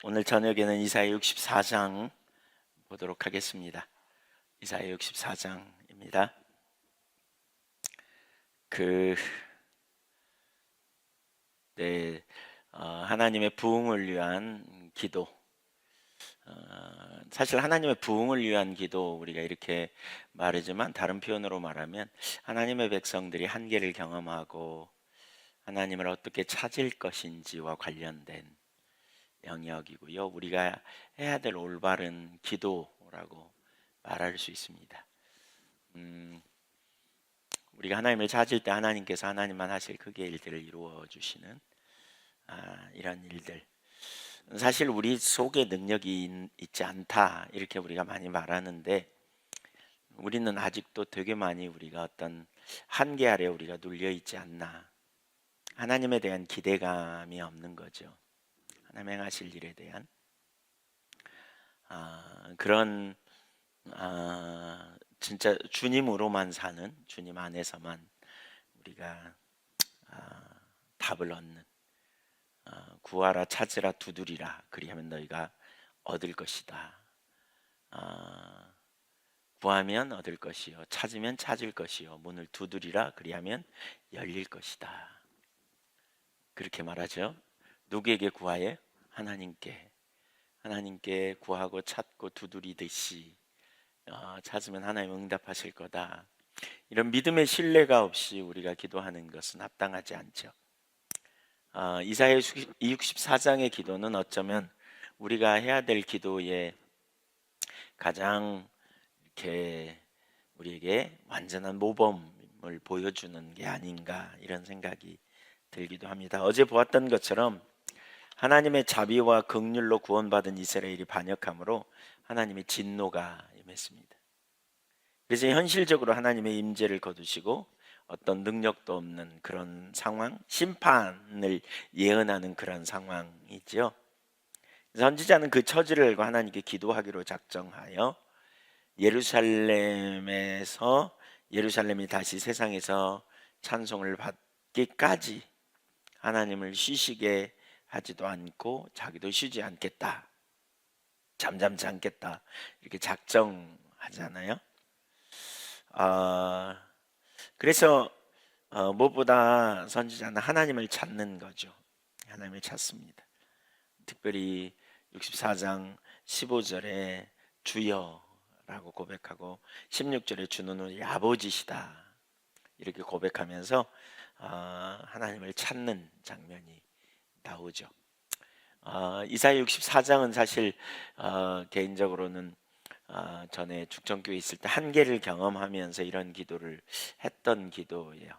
오늘 저녁에는 이사야 64장 보도록 하겠습니다. 이사야 64장입니다. 하나님의 부흥을 위한 기도. 사실 하나님의 부흥을 위한 기도, 우리가 이렇게 말하지만 다른 표현으로 말하면 하나님의 백성들이 한계를 경험하고 하나님을 어떻게 찾을 것인지와 관련된 영역이고요. 우리가 해야 될 올바른 기도라고 말할 수 있습니다. 우리가 하나님을 찾을 때 하나님께서 하나님만 하실 크기의 일들을 이루어 주시는 이런 일들. 사실 우리 속에 능력이 있지 않다, 이렇게 우리가 많이 말하는데, 우리는 아직도 되게 많이 우리가 어떤 한계 아래 우리가 눌려 있지 않나. 하나님에 대한 기대감이 없는 거죠. 하나님 행하실 일에 대한 그런 진짜 주님으로만 사는, 주님 안에서만 우리가 답을 얻는, 구하라 찾으라 두드리라 그리하면 너희가 얻을 것이다. 구하면 얻을 것이요 찾으면 찾을 것이요 문을 두드리라 그리하면 열릴 것이다. 그렇게 말하죠. 누구에게 구하여? 하나님께 구하고 찾고 두드리듯이 찾으면 하나님 응답하실 거다. 이런 믿음의 신뢰가 없이 우리가 기도하는 것은 합당하지 않죠. 이사야 64장의 기도는 어쩌면 우리가 해야 될 기도의 가장 이렇게 우리에게 완전한 모범을 보여주는 게 아닌가, 이런 생각이 들기도 합니다. 어제 보았던 것처럼 하나님의 자비와 긍휼로 구원받은 이스라엘이 반역함으로 하나님의 진노가 임했습니다. 그래서 현실적으로 하나님의 임재를 거두시고 어떤 능력도 없는 그런 상황, 심판을 예언하는 그런 상황이죠. 선지자는 그 처지를 알고 하나님께 기도하기로 작정하여 예루살렘이 다시 세상에서 찬송을 받기까지 하나님을 쉬시게 하지도 않고 자기도 쉬지 않겠다, 잠잠지 않겠다, 이렇게 작정하잖아요. 그래서 무엇보다 선지자는 하나님을 찾는 거죠. 하나님을 찾습니다. 특별히 64장 15절에 주여라고 고백하고 16절에 주는 우리 아버지시다, 이렇게 고백하면서 하나님을 찾는 장면이 나오죠. 이사야 64장은 사실 개인적으로는 전에 죽전교회 있을 때 한계를 경험하면서 이런 기도를 했던 기도예요.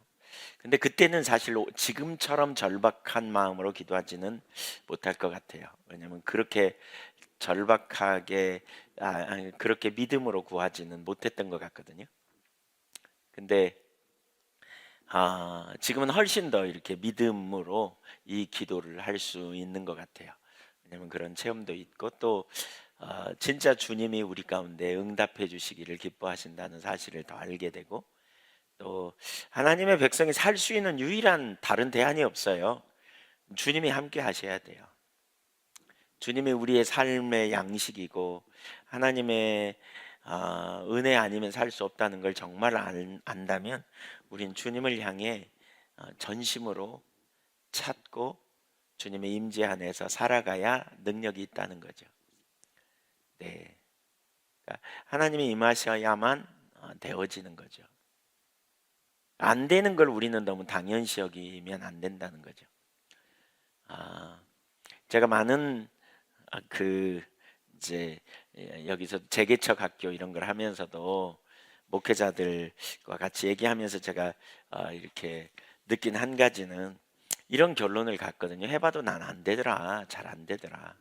근데 그때는 사실 지금처럼 절박한 마음으로 기도하지는 못할 것 같아요. 왜냐하면 그렇게 절박하게 그렇게 믿음으로 구하지는 못했던 것 같거든요. 근데 지금은 훨씬 더 이렇게 믿음으로 이 기도를 할 수 있는 것 같아요. 왜냐하면 그런 체험도 있고 또 진짜 주님이 우리 가운데 응답해 주시기를 기뻐하신다는 사실을 더 알게 되고, 또 하나님의 백성이 살 수 있는 유일한 다른 대안이 없어요. 주님이 함께 하셔야 돼요. 주님이 우리의 삶의 양식이고 하나님의 은혜 아니면 살 수 없다는 걸 정말 안다면 우린 주님을 향해 전심으로 찾고 주님의 임재 안에서 살아가야 능력이 있다는 거죠. 네, 그러니까 하나님이 임하셔야만 되어지는 거죠. 안 되는 걸 우리는 너무 당연시 여기면 안 된다는 거죠. 제가 많은 이제 여기서 재개척 학교 이런 걸 하면서도 목회자들과 같이 얘기하면서 제가 이렇게 느낀 한 가지는 이런 결론을 갖거든요. 해봐도 난 안 되더라, 잘 안 되더라.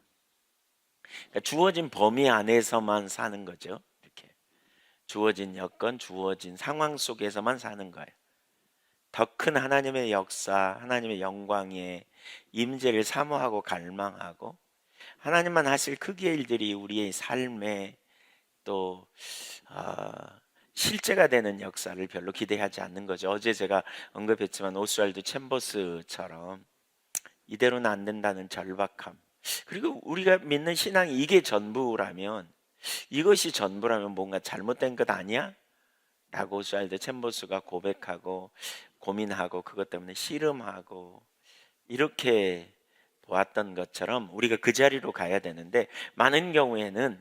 그러니까 주어진 범위 안에서만 사는 거죠. 이렇게 주어진 여건, 주어진 상황 속에서만 사는 거예요. 더 큰 하나님의 역사, 하나님의 영광의 임재를 사모하고 갈망하고 하나님만 하실 크기의 일들이 우리의 삶에 또 실제가 되는 역사를 별로 기대하지 않는 거죠. 어제 제가 언급했지만 오스왈드 챔버스처럼 이대로는 안 된다는 절박함, 그리고 우리가 믿는 신앙이 이게 전부라면, 이것이 전부라면 뭔가 잘못된 것 아니야? 라고 오스왈드 챔버스가 고백하고 고민하고 그것 때문에 씨름하고 이렇게 보았던 것처럼 우리가 그 자리로 가야 되는데, 많은 경우에는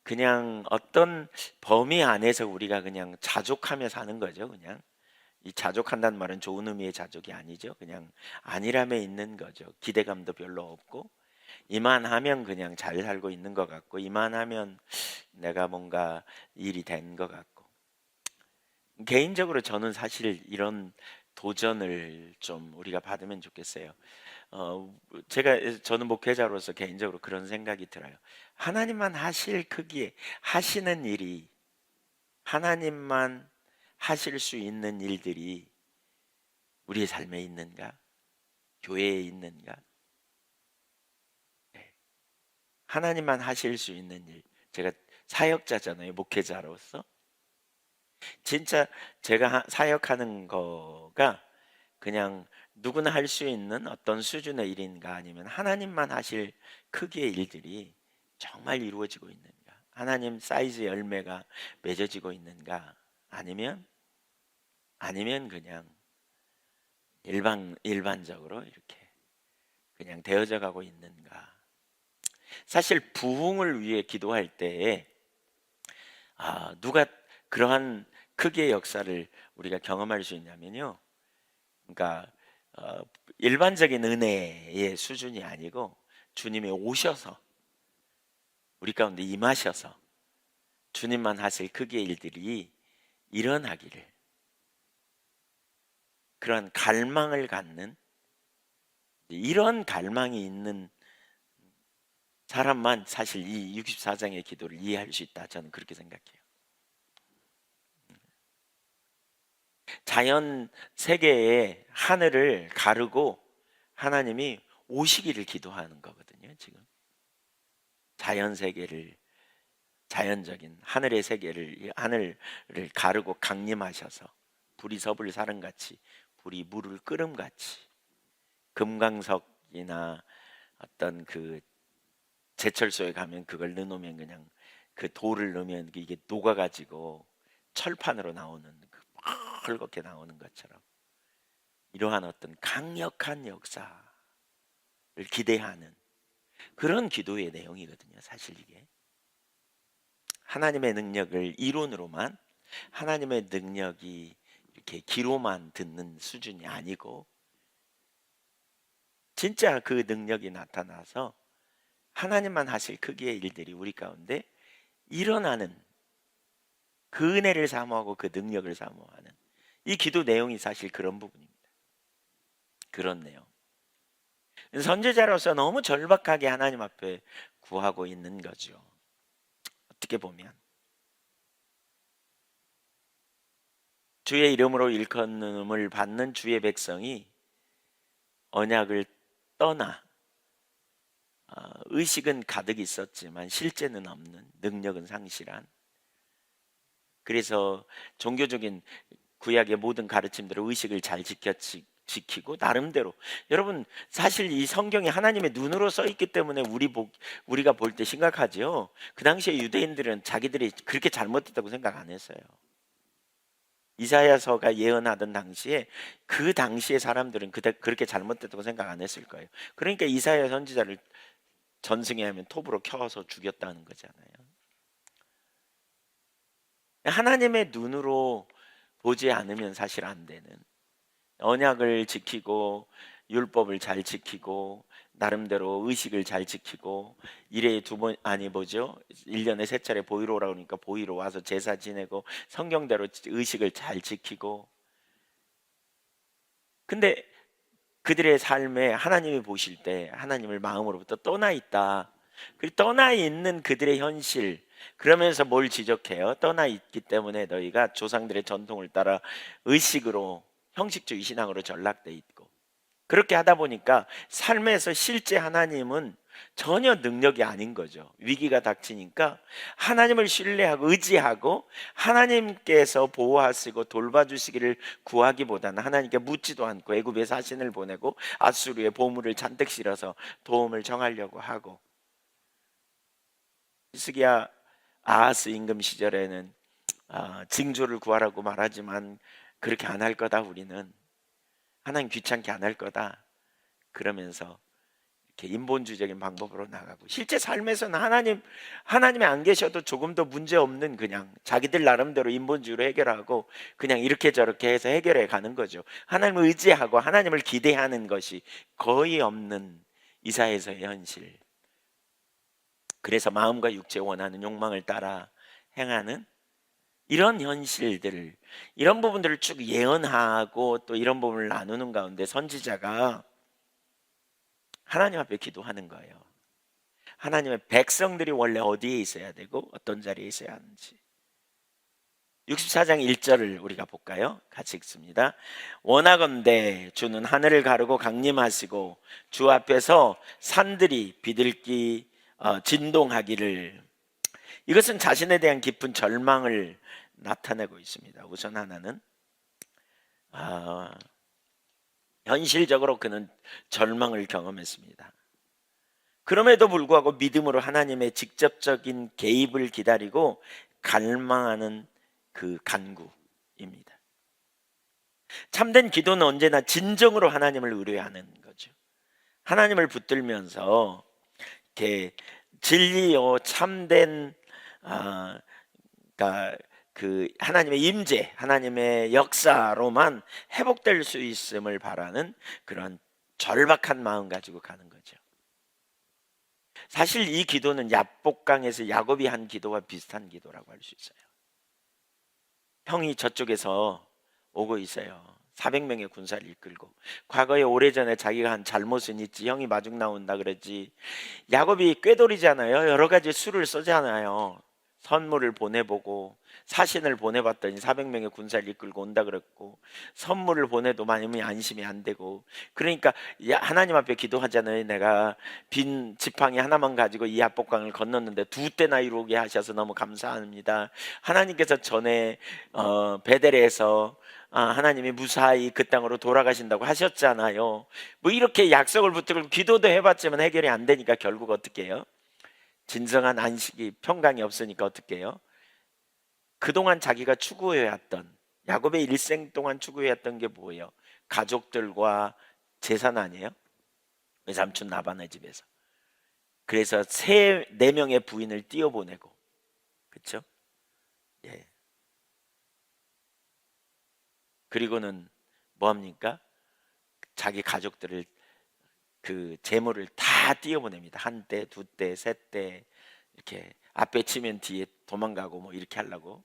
그냥 어떤 범위 안에서 우리가 그냥 자족하며 사는 거죠. 그냥 이 자족한다는 말은 좋은 의미의 자족이 아니죠. 그냥 안일함에 있는 거죠. 기대감도 별로 없고, 이만하면 그냥 잘 살고 있는 것 같고, 이만하면 내가 뭔가 일이 된 것 같고. 개인적으로 저는 사실 이런 도전을 좀 우리가 받으면 좋겠어요. 저는 목회자로서 개인적으로 그런 생각이 들어요. 하나님만 하실 크기에 하시는 일이, 하나님만 하실 수 있는 일들이 우리의 삶에 있는가? 교회에 있는가? 네. 하나님만 하실 수 있는 일. 제가 사역자잖아요, 목회자로서. 진짜 제가 사역하는 거가 그냥 누구나 할 수 있는 어떤 수준의 일인가, 아니면 하나님만 하실 크기의 일들이 정말 이루어지고 있는가, 하나님 사이즈의 열매가 맺어지고 있는가, 아니면 그냥 일반적으로 이렇게 그냥 되어져 가고 있는가. 사실 부흥을 위해 기도할 때에 누가 그러한 크기의 역사를 우리가 경험할 수 있냐면요, 그러니까 어, 일반적인 은혜의 수준이 아니고 주님이 오셔서 우리 가운데 임하셔서 주님만 하실 크기의 일들이 일어나기를, 그런 갈망을 갖는, 이런 갈망이 있는 사람만 사실 이 64장의 기도를 이해할 수 있다, 저는 그렇게 생각해요. 자연 세계의 하늘을 가르고 하나님이 오시기를 기도하는 거거든요. 지금 자연 세계를, 자연적인 하늘의 세계를, 이 하늘을 가르고 강림하셔서 불이 섭을 사름같이, 불이 물을 끓음같이, 금강석이나 어떤 그 제철소에 가면 그걸 넣으면 그냥 그 돌을 넣으면 이게 녹아가지고 철판으로 나오는, 그 헐겁게 나오는 것처럼, 이러한 어떤 강력한 역사를 기대하는 그런 기도의 내용이거든요. 사실 이게 하나님의 능력을 이론으로만, 하나님의 능력이 이렇게 귀로만 듣는 수준이 아니고, 진짜 그 능력이 나타나서 하나님만 하실 크기의 일들이 우리 가운데 일어나는, 그 은혜를 사모하고 그 능력을 사모하는 이 기도 내용이 사실 그런 부분입니다. 그런 내용. 선지자로서 너무 절박하게 하나님 앞에 구하고 있는 거죠. 어떻게 보면 주의 이름으로 일컫음을 받는 주의 백성이 언약을 떠나 의식은 가득 있었지만 실제는 없는, 능력은 상실한, 그래서 종교적인 구약의 모든 가르침대로 의식을 잘 지키고 나름대로, 여러분 사실 이 성경이 하나님의 눈으로 써 있기 때문에 우리가 볼 때 심각하죠. 그 당시에 유대인들은 자기들이 그렇게 잘못했다고 생각 안 했어요. 이사야서가 예언하던 당시에 그 당시의 사람들은 그렇게 잘못됐다고 생각 안 했을 거예요. 그러니까 이사야 선지자를 전승에 하면 톱으로 켜서 죽였다는 거잖아요. 하나님의 눈으로 보지 않으면 사실 안 되는, 언약을 지키고 율법을 잘 지키고 나름대로 의식을 잘 지키고, 일에 두 번 아니 뭐죠? 1년에 세 차례 보이러 오라고 그러니까 보이러 와서 제사 지내고 성경대로 의식을 잘 지키고, 근데 그들의 삶에 하나님이 보실 때 하나님을 마음으로부터 떠나 있다. 그 떠나 있는 그들의 현실, 그러면서 뭘 지적해요? 떠나 있기 때문에 너희가 조상들의 전통을 따라 의식으로, 형식주의 신앙으로 전락돼 있고, 그렇게 하다 보니까 삶에서 실제 하나님은 전혀 능력이 아닌 거죠. 위기가 닥치니까 하나님을 신뢰하고 의지하고 하나님께서 보호하시고 돌봐주시기를 구하기보다는 하나님께 묻지도 않고 애굽에 사신을 보내고 아수르의 보물을 잔뜩 실어서 도움을 청하려고 하고, 히스기야 아하스 임금 시절에는 징조를 구하라고 말하지만 그렇게 안 할 거다, 우리는 하나님 귀찮게 안 할 거다 그러면서 이렇게 인본주의적인 방법으로 나가고, 실제 삶에서는 하나님이 안 계셔도 조금 더 문제 없는, 그냥 자기들 나름대로 인본주의로 해결하고 그냥 이렇게 저렇게 해서 해결해 가는 거죠. 하나님을 의지하고 하나님을 기대하는 것이 거의 없는 이사야서의 현실. 그래서 마음과 육체 원하는 욕망을 따라 행하는 이런 현실들을, 이런 부분들을 쭉 예언하고 또 이런 부분을 나누는 가운데 선지자가 하나님 앞에 기도하는 거예요. 하나님의 백성들이 원래 어디에 있어야 되고 어떤 자리에 있어야 하는지. 64장 1절을 우리가 볼까요? 같이 읽습니다. 원하건대 주는 하늘을 가르고 강림하시고 주 앞에서 산들이 비둘기 진동하기를. 이것은 자신에 대한 깊은 절망을 나타내고 있습니다. 우선 하나는 현실적으로 그는 절망을 경험했습니다. 그럼에도 불구하고 믿음으로 하나님의 직접적인 개입을 기다리고 갈망하는 그 간구입니다. 참된 기도는 언제나 진정으로 하나님을 의뢰하는 거죠. 하나님을 붙들면서 이렇게 진리요 참된 그 하나님의 임재, 하나님의 역사로만 회복될 수 있음을 바라는 그런 절박한 마음 가지고 가는 거죠. 사실 이 기도는 야복강에서 야곱이 한 기도와 비슷한 기도라고 할 수 있어요. 형이 저쪽에서 오고 있어요. 400명의 군사를 이끌고. 과거에 오래전에 자기가 한 잘못은 있지, 형이 마중 나온다 그러지, 야곱이 꾀돌이잖아요. 여러 가지 수를 쓰잖아요. 선물을 보내보고 사신을 보내봤더니 400명의 군사를 이끌고 온다 그랬고, 선물을 보내도 마음이 안심이 안 되고, 그러니까 하나님 앞에 기도하잖아요. 내가 빈 지팡이 하나만 가지고 이 압복강을 건넜는데 2때나 이루게 하셔서 너무 감사합니다. 하나님께서 전에 베델에서 하나님이 무사히 그 땅으로 돌아가신다고 하셨잖아요. 뭐 이렇게 약속을 붙들고 기도도 해봤지만 해결이 안 되니까 결국 어떻게 해요? 진정한 안식이, 평강이 없으니까 어떻게 해요? 그동안 자기가 추구해왔던, 야곱의 일생 동안 추구해왔던 게 뭐예요? 가족들과 재산 아니에요? 외삼촌 라반의 집에서. 그래서 4명의 부인을 띄어보내고, 그렇죠? 예. 그리고는 뭐합니까? 자기 가족들을, 그 재물을 다 띄어보냅니다. 1대, 2대, 3대 이렇게 앞에 치면 뒤에 도망가고 뭐 이렇게 하려고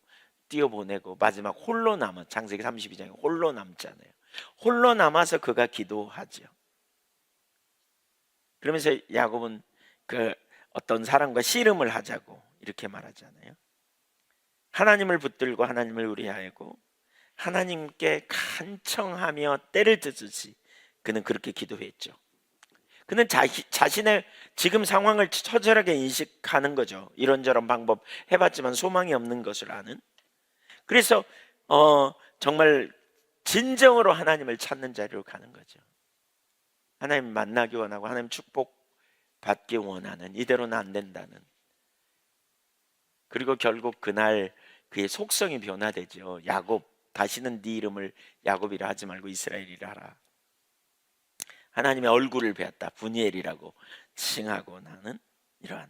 띄어보내고, 마지막 홀로 남아, 창세기 32장에 홀로 남잖아요. 홀로 남아서 그가 기도하죠. 그러면서 야곱은 그 어떤 사람과 씨름을 하자고 이렇게 말하잖아요. 하나님을 붙들고 하나님을 의뢰하고 하나님께 간청하며 때를 듣듯이 그는 그렇게 기도했죠. 그는 자신의 지금 상황을 처절하게 인식하는 거죠. 이런저런 방법 해봤지만 소망이 없는 것을 아는. 그래서 정말 진정으로 하나님을 찾는 자리로 가는 거죠. 하나님 만나기 원하고 하나님 축복 받기 원하는, 이대로는 안 된다는. 그리고 결국 그날 그의 속성이 변화되죠. 야곱, 다시는 네 이름을 야곱이라 하지 말고 이스라엘이라 하라. 하나님의 얼굴을 배웠다. 분이엘이라고 칭하고 나는 이러한.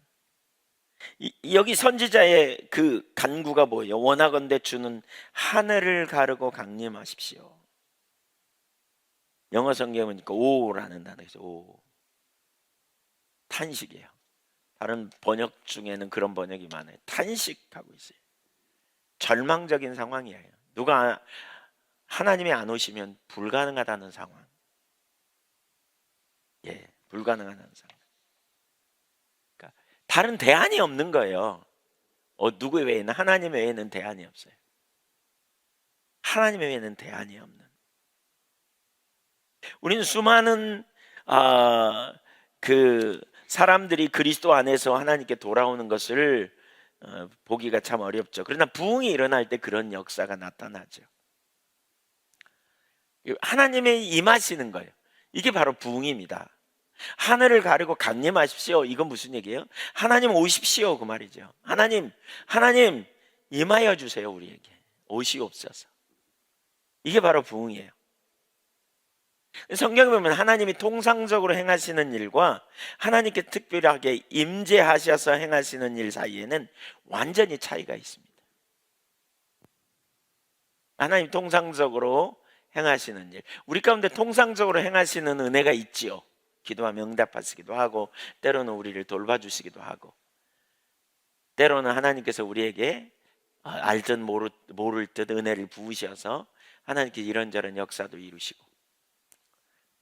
여기 선지자의 그 간구가 뭐예요? 원하건대 주는 하늘을 가르고 강림하십시오. 영어 성경은 오라는 단어죠. 오. 탄식이에요. 다른 번역 중에는 그런 번역이 많아요. 탄식하고 있어요. 절망적인 상황이에요. 누가 하나님이 안 오시면 불가능하다는 상황. 예, 불가능하다는 상황. 그러니까 다른 대안이 없는 거예요. 누구 외에는, 하나님 외에는 대안이 없어요. 하나님 외에는 대안이 없는. 우리는 수많은 그 사람들이 그리스도 안에서 하나님께 돌아오는 것을 보기가 참 어렵죠. 그러나 부흥이 일어날 때 그런 역사가 나타나죠. 하나님의 임하시는 거예요. 이게 바로 부흥입니다. 하늘을 가리고 강림하십시오. 이건 무슨 얘기예요? 하나님 오십시오, 그 말이죠. 하나님 임하여 주세요. 우리에게 오시옵소서. 이게 바로 부흥이에요. 성경에 보면 하나님이 통상적으로 행하시는 일과 하나님께 특별하게 임재하셔서 행하시는 일 사이에는 완전히 차이가 있습니다. 하나님 통상적으로 행하시는 일, 우리 가운데 통상적으로 행하시는 은혜가 있지요. 기도하면 응답하시기도 하고, 때로는 우리를 돌봐주시기도 하고, 때로는 하나님께서 우리에게 알듯 모를 듯 은혜를 부으셔서 하나님께 이런저런 역사도 이루시고.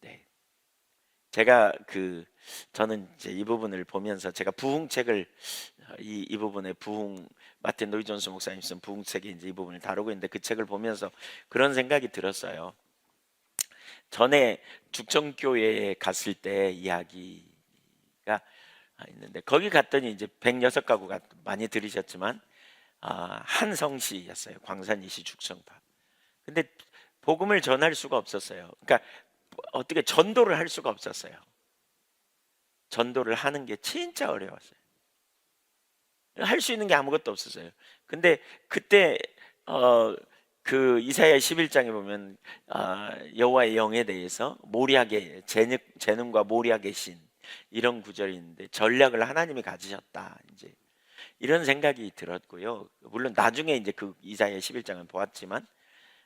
네, 제가 저는 이제 이 부분을 보면서 제가 부흥책을 이 부분에 마틴 로이 존스 목사님 쓴 부흥책이 이제 이 부분을 다루고 있는데, 그 책을 보면서 그런 생각이 들었어요. 전에 죽정교회에 갔을 때 이야기가 있는데, 거기 갔더니 이제 106가구가 많이 들으셨지만 한 성시였어요. 광산이시 죽정파. 근데 복음을 전할 수가 없었어요. 그러니까 어떻게 전도를 할 수가 없었어요. 전도를 하는 게 진짜 어려웠어요. 할 수 있는 게 아무것도 없었어요. 근데 그때 그 이사야 11장에 보면 여호와의 영에 대해서 모략의 재능과 모략의 신, 이런 구절이 있는데, 전략을 하나님이 가지셨다, 이제 이런 생각이 들었고요. 물론 나중에 이제 그 이사야 11장을 보았지만,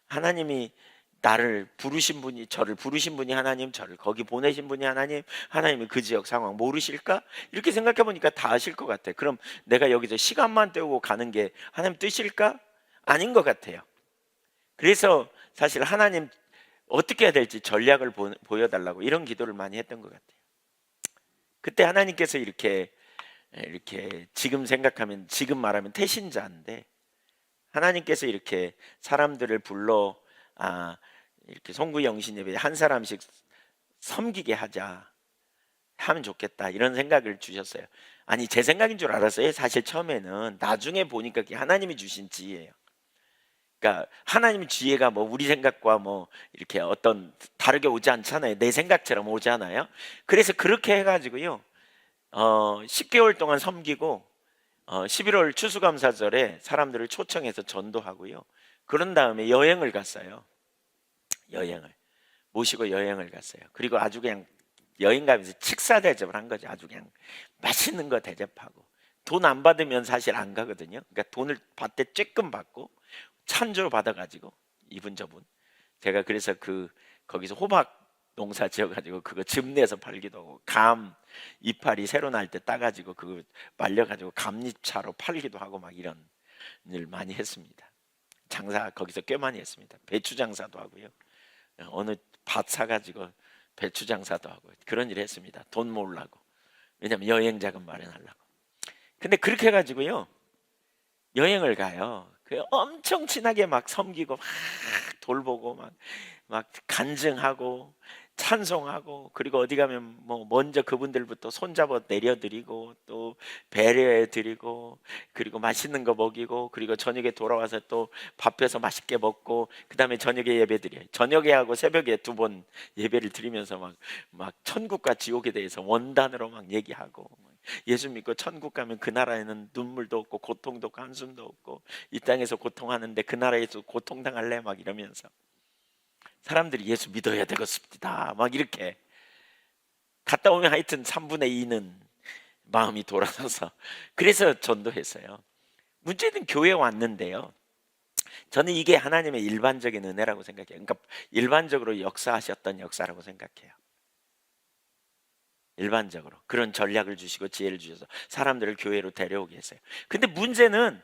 하나님이 나를 부르신 분이, 저를 부르신 분이 하나님, 저를 거기 보내신 분이 하나님, 하나님이 그 지역 상황 모르실까? 이렇게 생각해 보니까 다 아실 것 같아요. 그럼 내가 여기서 시간만 때우고 가는 게 하나님 뜻일까? 아닌 것 같아요. 그래서 사실 하나님 어떻게 해야 될지 전략을 보여달라고 이런 기도를 많이 했던 것 같아요. 그때 하나님께서 이렇게 지금 생각하면, 지금 말하면 태신자인데, 하나님께서 이렇게 사람들을 불러 이렇게 송구영신 예배 한 사람씩 섬기게 하면 좋겠다, 이런 생각을 주셨어요. 아니, 제 생각인 줄 알았어요. 사실 처음에는. 나중에 보니까 그게 하나님이 주신 지혜예요. 그러니까 하나님의 지혜가 뭐 우리 생각과 뭐 이렇게 어떤 다르게 오지 않잖아요. 내 생각처럼 오잖아요. 그래서 그렇게 해가지고요, 10개월 동안 섬기고 11월 추수감사절에 사람들을 초청해서 전도하고요, 그런 다음에 여행을 갔어요. 모시고 여행을 갔어요. 그리고 아주 그냥 여행 가면서 식사 대접을 한 거죠. 아주 그냥 맛있는 거 대접하고. 돈 안 받으면 사실 안 가거든요. 그러니까 돈을 받되 쬐끔 받고 찬조로 받아가지고, 이분 저분, 제가 그래서 거기서 호박 농사 지어가지고 그거 즙 내서 팔기도 하고, 감 이파리 새로 날 때 따가지고 그거 말려가지고 감잎차로 팔기도 하고, 막 이런 일 많이 했습니다. 장사 거기서 꽤 많이 했습니다. 배추 장사도 하고요, 어느 밭 사가지고 배추 장사도 하고, 그런 일 했습니다. 돈 모으려고. 왜냐면 여행 자금 마련하려고. 근데 그렇게 해가지고요, 여행을 가요. 엄청 친하게 막 섬기고, 막 돌보고, 막 간증하고 찬송하고, 그리고 어디 가면 뭐 먼저 그분들부터 손잡아 내려드리고, 또 배려해 드리고, 그리고 맛있는 거 먹이고, 그리고 저녁에 돌아와서 또 밥해서 맛있게 먹고, 그 다음에 저녁에 예배 드려요. 저녁에 하고 새벽에 2번 예배를 드리면서 막 천국과 지옥에 대해서 원단으로 막 얘기하고, 예수 믿고 천국 가면 그 나라에는 눈물도 없고 고통도 없고 한숨도 없고, 이 땅에서 고통하는데 그 나라에서 고통당할래? 막 이러면서 사람들이 예수 믿어야 되겠습니다, 막 이렇게 갔다 오면 하여튼 3분의 2는 마음이 돌아서서, 그래서 전도했어요. 문제는 교회에 왔는데요, 저는 이게 하나님의 일반적인 은혜라고 생각해요. 그러니까 일반적으로 역사하셨던 역사라고 생각해요. 일반적으로 그런 전략을 주시고 지혜를 주셔서 사람들을 교회로 데려오게 했어요. 근데 문제는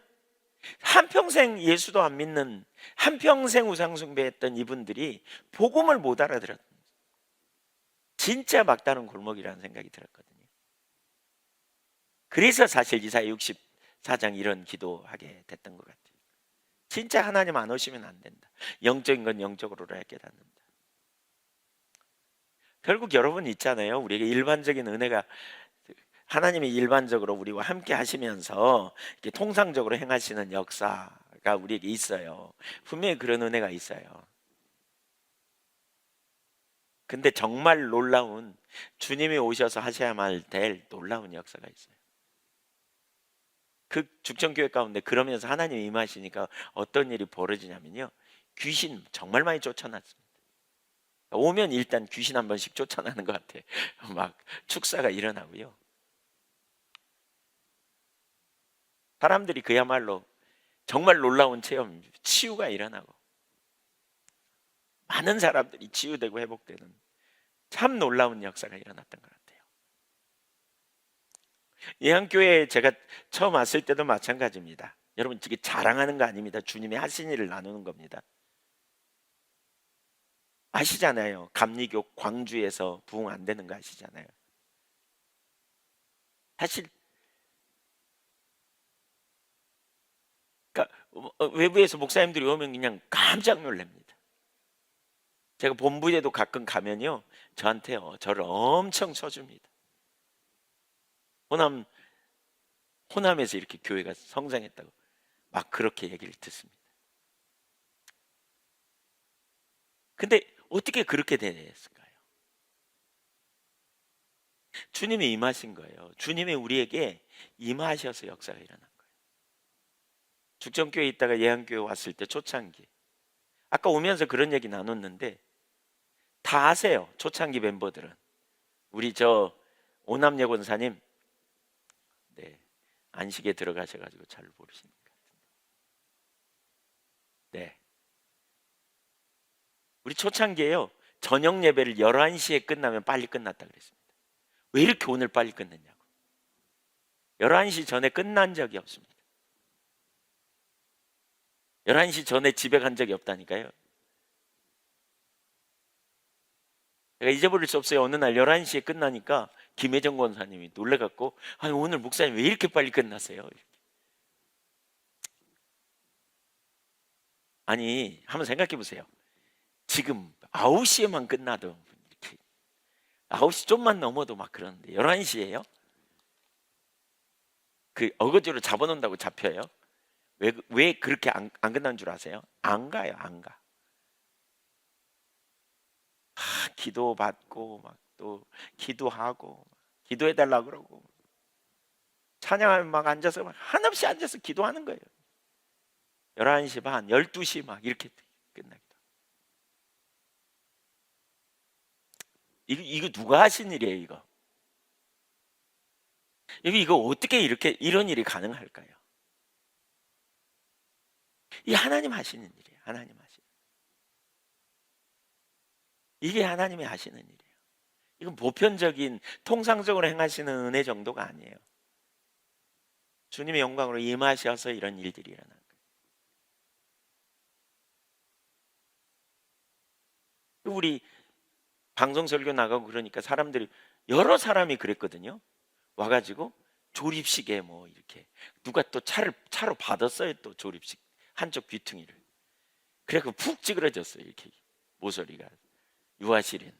한평생 예수도 안 믿는, 한평생 우상숭배했던 이분들이 복음을 못 알아들었던, 진짜 막다른 골목이라는 생각이 들었거든요. 그래서 사실 이사야 64장 이런 기도하게 됐던 것 같아요. 진짜 하나님 안 오시면 안 된다. 영적인 건 영적으로 깨닫는다. 결국 여러분 있잖아요, 우리에게 일반적인 은혜가 하나님이 일반적으로 우리와 함께 하시면서 이렇게 통상적으로 행하시는 역사가 우리에게 있어요. 분명히 그런 은혜가 있어요. 근데 정말 놀라운, 주님이 오셔서 하셔야만 될 놀라운 역사가 있어요. 그 죽전교회 가운데 그러면서 하나님이 임하시니까 어떤 일이 벌어지냐면요, 귀신 정말 많이 쫓아났습니다. 오면 일단 귀신 한 번씩 쫓아나는 것 같아요. 막 축사가 일어나고요, 사람들이 그야말로 정말 놀라운 체험, 치유가 일어나고 많은 사람들이 치유되고 회복되는 참 놀라운 역사가 일어났던 것 같아요. 예한교회에 제가 처음 왔을 때도 마찬가지입니다. 여러분, 이게 자랑하는 거 아닙니다. 주님이 하신 일을 나누는 겁니다. 아시잖아요. 감리교 광주에서 부흥 안 되는 거 아시잖아요. 사실 그러니까 외부에서 목사님들이 오면 그냥 깜짝 놀랍니다. 제가 본부에도 가끔 가면요, 저한테요, 저를 엄청 쳐줍니다. 호남에서 이렇게 교회가 성장했다고 막 그렇게 얘기를 듣습니다. 근데 어떻게 그렇게 됐을까요? 주님이 임하신 거예요. 주님이 우리에게 임하셔서 역사가 일어난 거예요. 죽전교회에 있다가 예한교회 왔을 때 초창기, 아까 오면서 그런 얘기 나눴는데 다 아세요. 초창기 멤버들은. 우리 저 오남예 권사님, 네, 안식에 들어가셔가지고 잘 모르시는 것 같은데, 네, 우리 초창기에요, 저녁 예배를 11시에 끝나면 빨리 끝났다 그랬습니다. 왜 이렇게 오늘 빨리 끝냈냐고. 11시 전에 끝난 적이 없습니다. 11시 전에 집에 간 적이 없다니까요. 제가 잊어버릴 수 없어요. 어느 날 11시에 끝나니까 김혜정 권사님이 놀래갖고, 아니 오늘 목사님 왜 이렇게 빨리 끝나세요? 이렇게. 아니 한번 생각해 보세요. 지금 9시에만 끝나도 이렇게 9시 좀만 넘어도 막 그러는데 11시에요? 그 어거지로 잡아놓는다고 잡혀요? 왜 그렇게 안 끝난 줄 아세요? 안 가요, 안 가. 기도 받고 막 또 기도하고 기도해달라 그러고 찬양하면 막 앉아서 막 한없이 앉아서 기도하는 거예요. 11시 반, 12시 막 이렇게 끝나기도. 이거 누가 하신 일이에요, 이거? 이거 어떻게 이렇게 이런 일이 가능할까요? 이 하나님 하시는 일이에요. 하나님 하시는. 이게 하나님이 하시는 일이에요. 이건 보편적인 통상적으로 행하시는 은혜 정도가 아니에요. 주님의 영광으로 임하셔서 이런 일들이 일어나는 거예요. 우리 방송 설교 나가고 그러니까 사람들이, 여러 사람이 그랬거든요. 와가지고 조립식에 뭐 이렇게 누가 또 차로 받았어요. 또 조립식 한쪽 귀퉁이를. 그래서 푹 찌그러졌어요. 이렇게 모서리가. 유아실인.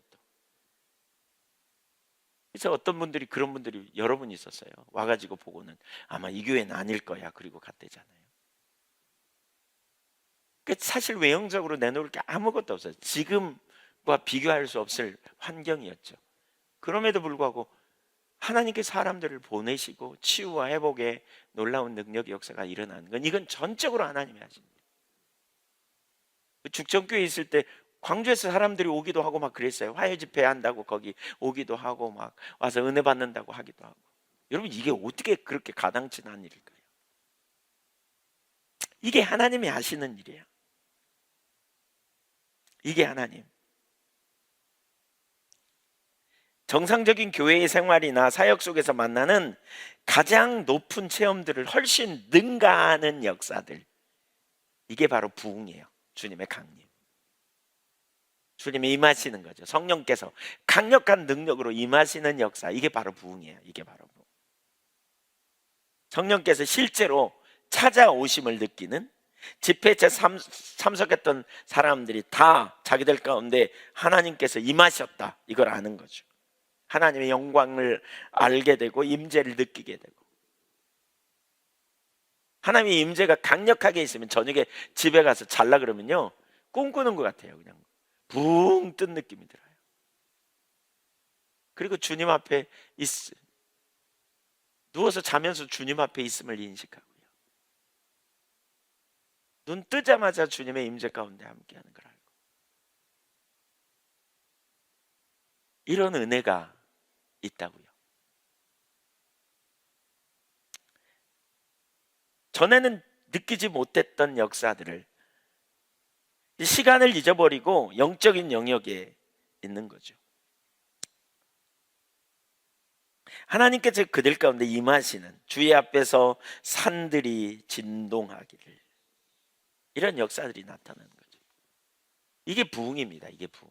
그래서 어떤 분들이, 그런 분들이 여러 분 있었어요. 와가지고 보고는 아마 이 교회는 아닐 거야. 그리고 갔대잖아요. 그러니까 사실 외형적으로 내놓을 게 아무것도 없어요. 지금과 비교할 수 없을 환경이었죠. 그럼에도 불구하고 하나님께 사람들을 보내시고 치유와 회복의 놀라운 능력의 역사가 일어나는 건, 이건 전적으로 하나님이 하신 거예요. 죽전교회에 있을 때 광주에서 사람들이 오기도 하고 막 그랬어요. 화요 집회 한다고 거기 오기도 하고 막 와서 은혜 받는다고 하기도 하고. 여러분, 이게 어떻게 그렇게 가당치는 일일까요? 이게 하나님이 하시는 일이에요. 이게 하나님. 정상적인 교회의 생활이나 사역 속에서 만나는 가장 높은 체험들을 훨씬 능가하는 역사들, 이게 바로 부흥이에요. 주님의 강림. 주님이 임하시는 거죠. 성령께서 강력한 능력으로 임하시는 역사, 이게 바로 부흥이에요. 이게 바로 부흥. 성령께서 실제로 찾아오심을 느끼는, 집회에 참석했던 사람들이 다 자기들 가운데 하나님께서 임하셨다, 이걸 아는 거죠. 하나님의 영광을 알게 되고 임재를 느끼게 되고, 하나님의 임재가 강력하게 있으면 저녁에 집에 가서 잘라 그러면요 꿈꾸는 것 같아요. 그냥 붕 뜬 느낌이 들어요. 그리고 주님 앞에 누워서 자면서 주님 앞에 있음을 인식하고요, 눈 뜨자마자 주님의 임재 가운데 함께하는 걸 알고, 이런 은혜가 있다고요. 전에는 느끼지 못했던 역사들을, 시간을 잊어버리고 영적인 영역에 있는 거죠. 하나님께서 그들 가운데 임하시는, 주의 앞에서 산들이 진동하기를, 이런 역사들이 나타나는 거죠. 이게 부흥입니다. 이게 부흥.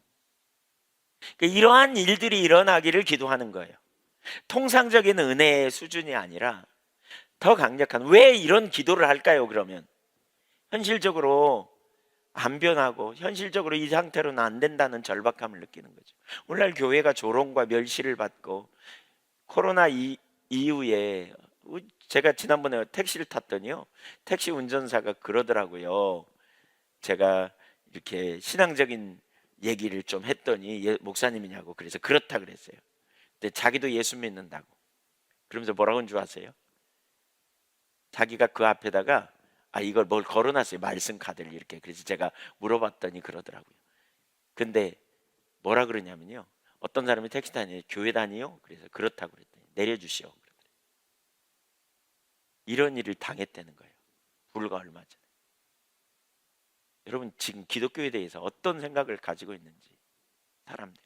그러니까 이러한 일들이 일어나기를 기도하는 거예요. 통상적인 은혜의 수준이 아니라 더 강력한. 왜 이런 기도를 할까요? 그러면 현실적으로 안 변하고 현실적으로 이 상태로는 안 된다는 절박함을 느끼는 거죠. 오늘날 교회가 조롱과 멸시를 받고, 코로나 이후에 제가 지난번에 택시를 탔더니요, 택시 운전사가 그러더라고요. 제가 이렇게 신앙적인 얘기를 좀 했더니 목사님이냐고, 그래서 그렇다 그랬어요. 근데 자기도 예수 믿는다고 그러면서 뭐라고 한 줄 아세요? 자기가 그 앞에다가 이걸 뭘 걸어놨어요, 말씀 카드를 이렇게. 그래서 제가 물어봤더니 그러더라고요. 근데 뭐라 그러냐면요, 어떤 사람이 택시 다니요, 교회 다니요? 그래서 그렇다고 그랬더니 내려주시오. 이런 일을 당했다는 거예요, 불과 얼마 전에. 여러분, 지금 기독교에 대해서 어떤 생각을 가지고 있는지 사람들이.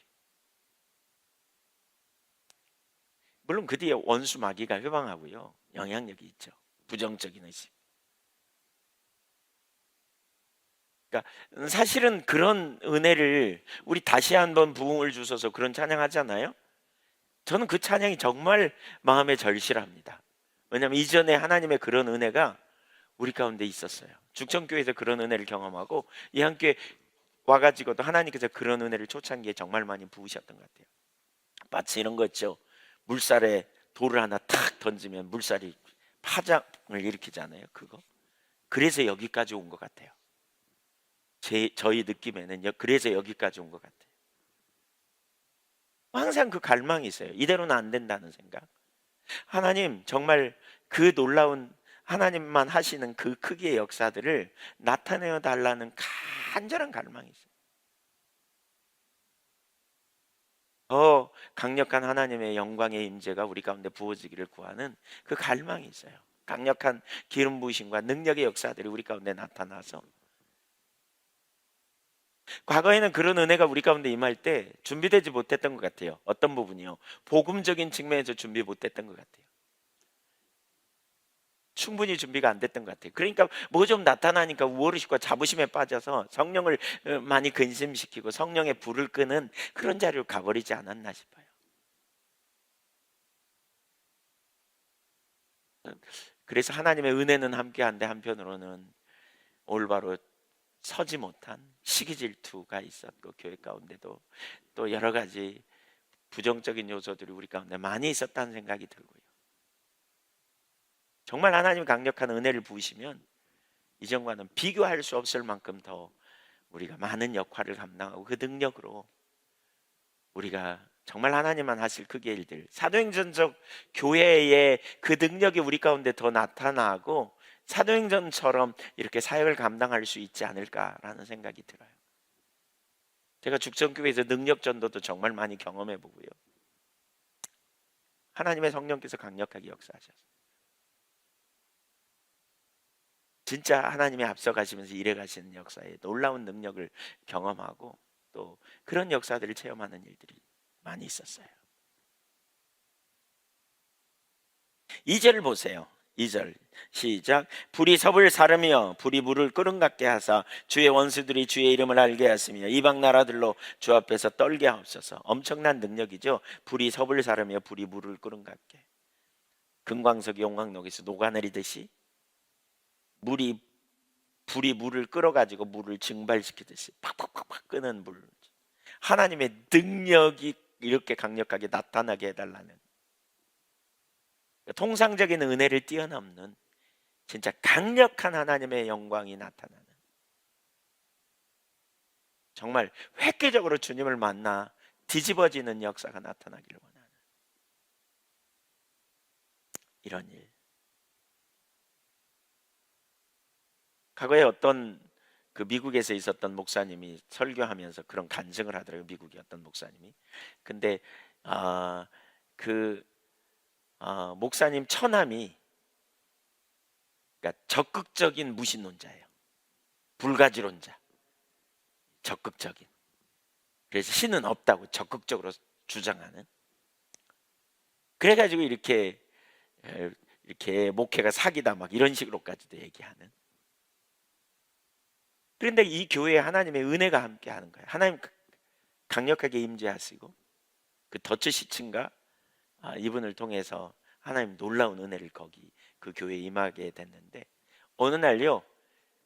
물론 그 뒤에 원수 마귀가 회방하고요, 영향력이 있죠. 부정적인 의식. 그러니까 사실은 그런 은혜를, 우리 다시 한번 부흥을 주셔서 그런 찬양하잖아요. 저는 그 찬양이 정말 마음에 절실합니다. 왜냐하면 이전에 하나님의 그런 은혜가 우리 가운데 있었어요. 죽전교회에서 그런 은혜를 경험하고, 이 함께 와가지고도 하나님께서 그런 은혜를 초창기에 정말 많이 부으셨던 것 같아요. 마치 이런 거 있죠. 물살에 돌을 하나 탁 던지면 물살이 파장을 일으키잖아요. 그거. 그래서 여기까지 온 것 같아요. 저희 느낌에는 그래서 여기까지 온 것 같아요. 항상 그 갈망이 있어요. 이대로는 안 된다는 생각. 하나님, 정말 그 놀라운, 하나님만 하시는 그 크기의 역사들을 나타내어 달라는 간절한 갈망이 있어요. 더 강력한 하나님의 영광의 임재가 우리 가운데 부어지기를 구하는 그 갈망이 있어요. 강력한 기름 부으심과 능력의 역사들이 우리 가운데 나타나서, 과거에는 그런 은혜가 우리 가운데 임할 때 준비되지 못했던 것 같아요. 어떤 부분이요? 복음적인 측면에서 준비 못했던 것 같아요. 충분히 준비가 안 됐던 것 같아요. 그러니까 뭐 좀 나타나니까 우월의식과 자부심에 빠져서 성령을 많이 근심시키고 성령의 불을 끄는 그런 자리로 가버리지 않았나 싶어요. 그래서 하나님의 은혜는 함께한데 한편으로는 올바로 서지 못한 시기 질투가 있었고, 교회 가운데도 또 여러 가지 부정적인 요소들이 우리 가운데 많이 있었다는 생각이 들고요. 정말 하나님 강력한 은혜를 부으시면 이전과는 비교할 수 없을 만큼 더 우리가 많은 역할을 감당하고, 그 능력으로 우리가 정말 하나님만 하실 크기의 일들, 사도행전적 교회의 그 능력이 우리 가운데 더 나타나고 사도행전처럼 이렇게 사역을 감당할 수 있지 않을까라는 생각이 들어요. 제가 죽전교회에서 능력전도도 정말 많이 경험해 보고요, 하나님의 성령께서 강력하게 역사하셔서 진짜 하나님이 앞서가시면서 일해가시는 역사에 놀라운 능력을 경험하고, 또 그런 역사들을 체험하는 일들이 많이 있었어요. 2절을 보세요. 2절 시작. 불이 섭을 사르며 불이 물을 끓음 같게 하사 주의 원수들이 주의 이름을 알게 하시며 이방 나라들로 주 앞에서 떨게 하옵소서. 엄청난 능력이죠. 불이 섭을 사르며 불이 물을 끓음 같게. 금광석이 용광록에서 녹아내리듯이 불이 물을 끓어가지고 물을 증발시키듯이 팍팍팍팍 끄는 불. 하나님의 능력이 이렇게 강력하게 나타나게 해달라는, 통상적인 은혜를 뛰어넘는 진짜 강력한 하나님의 영광이 나타나는, 정말 획기적으로 주님을 만나 뒤집어지는 역사가 나타나기를 원하는 이런 일. 과거에 어떤 그 미국에서 있었던 목사님이 설교하면서 그런 간증을 하더라고요. 미국의 어떤 목사님이. 근데 그 목사님 처남이, 그러니까 적극적인 무신론자예요. 불가지론자, 적극적인. 그래서 신은 없다고 적극적으로 주장하는. 그래가지고 이렇게 목회가 사기다 막 이런 식으로까지도 얘기하는. 그런데 이 교회에 하나님의 은혜가 함께하는 거예요. 하나님 강력하게 임재하시고 그 더치 시층과 이분을 통해서 하나님 놀라운 은혜를 거기 그 교회에 임하게 됐는데, 어느 날요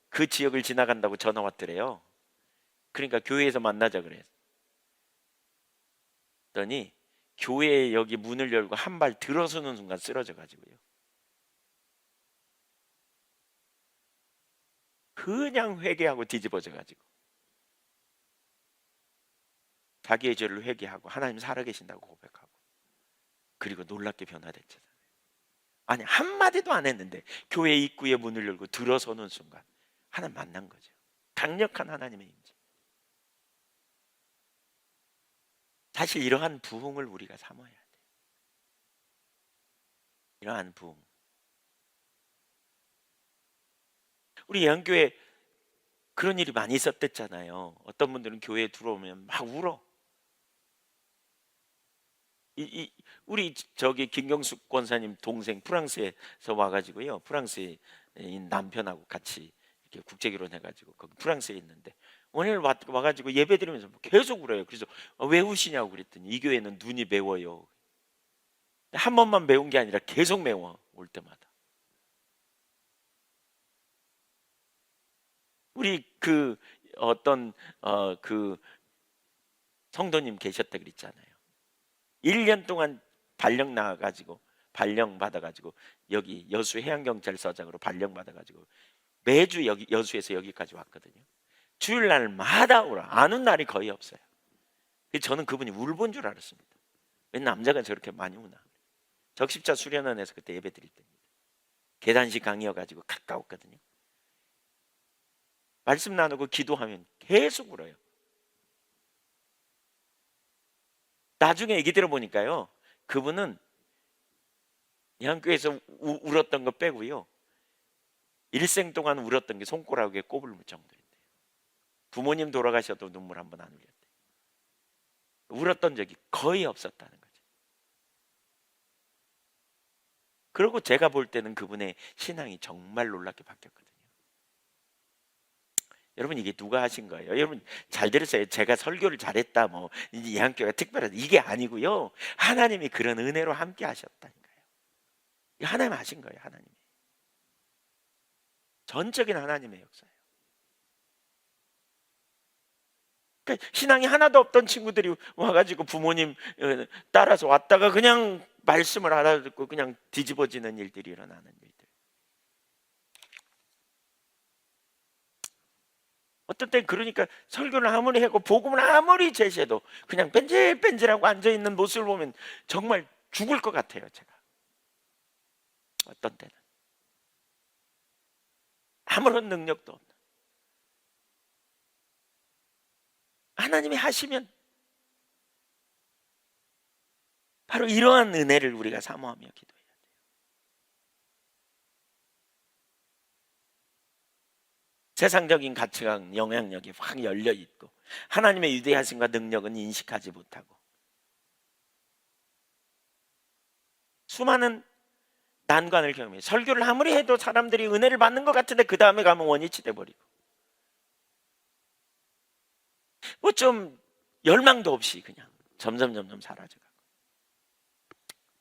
그 지역을 지나간다고 전화 왔더래요. 그러니까 교회에서 만나자 그랬더니 교회에 여기 문을 열고 한 발 들어서는 순간 쓰러져 가지고요, 그냥 회개하고 뒤집어져 가지고 자기의 죄를 회개하고 하나님 살아계신다고 고백하고, 그리고 놀랍게 변화됐잖아요. 아니 한마디도 안 했는데 교회 입구에 문을 열고 들어서는 순간 하나님 만난 거죠. 강력한 하나님의 임재. 사실 이러한 부흥을 우리가 삼아야 돼요. 이러한 부흥. 우리 예언교회 그런 일이 많이 있었댔잖아요. 어떤 분들은 교회에 들어오면 막 울어. 우리 저기 김경숙 권사님 동생 프랑스에서 와가지고요, 프랑스인 남편하고 같이 이렇게 국제결혼 해가지고 거기 프랑스에 있는데, 오늘 와가지고 예배 드리면서 계속 울어요. 그래서 왜 우시냐고 그랬더니 이 교회는 눈이 매워요. 한 번만 매운 게 아니라 계속 매워, 올 때마다. 우리 그 어떤 그 성도님 계셨다 그랬잖아요. 1년 동안 발령 나가가지고, 발령 받아가지고 여기 여수 해양경찰서장으로 발령 받아가지고 매주 여기 여수에서 여기까지 왔거든요. 주일날마다 울어. 안 운 날이 거의 없어요. 저는 그분이 울본 줄 알았습니다. 왜 남자가 저렇게 많이 우나. 적십자 수련원에서 그때 예배 드릴 때입니다. 계단식 강의여가지고 가까웠거든요. 말씀 나누고 기도하면 계속 울어요. 나중에 얘기 들어보니까요, 그분은 예한교회에서 울었던 거 빼고요, 일생 동안 울었던 게 손가락에 꼽을 정도인데요. 부모님 돌아가셔도 눈물 한 번 안 흘렸대요. 울었던 적이 거의 없었다는 거죠. 그리고 제가 볼 때는 그분의 신앙이 정말 놀랍게 바뀌었거든요. 여러분 이게 누가 하신 거예요? 여러분 잘 들으세요. 제가 설교를 잘했다 뭐 예한교회가 특별하다 이게 아니고요, 하나님이 그런 은혜로 함께 하셨다니까요. 하나님 하신 거예요. 하나님이 전적인 하나님의 역사예요. 그러니까 신앙이 하나도 없던 친구들이 와가지고 부모님 따라서 왔다가 그냥 말씀을 알아듣고 그냥 뒤집어지는 일들이 일어나는 일들. 어떤 때 그러니까 설교를 아무리 하고 복음을 아무리 제시해도 그냥 뺀질뺀질하고 앉아있는 모습을 보면 정말 죽을 것 같아요. 제가 어떤 때는 아무런 능력도 없는, 하나님이 하시면 바로 이러한 은혜를 우리가 사모하며 기도해야 돼요. 세상적인 가치관 영향력이 확 열려 있고 하나님의 위대하심과 능력은 인식하지 못하고 수많은 난관을 경험해. 설교를 아무리 해도 사람들이 은혜를 받는 것 같은데 그 다음에 가면 원위치 돼버리고 뭐 좀 열망도 없이 그냥 점점 사라져가고.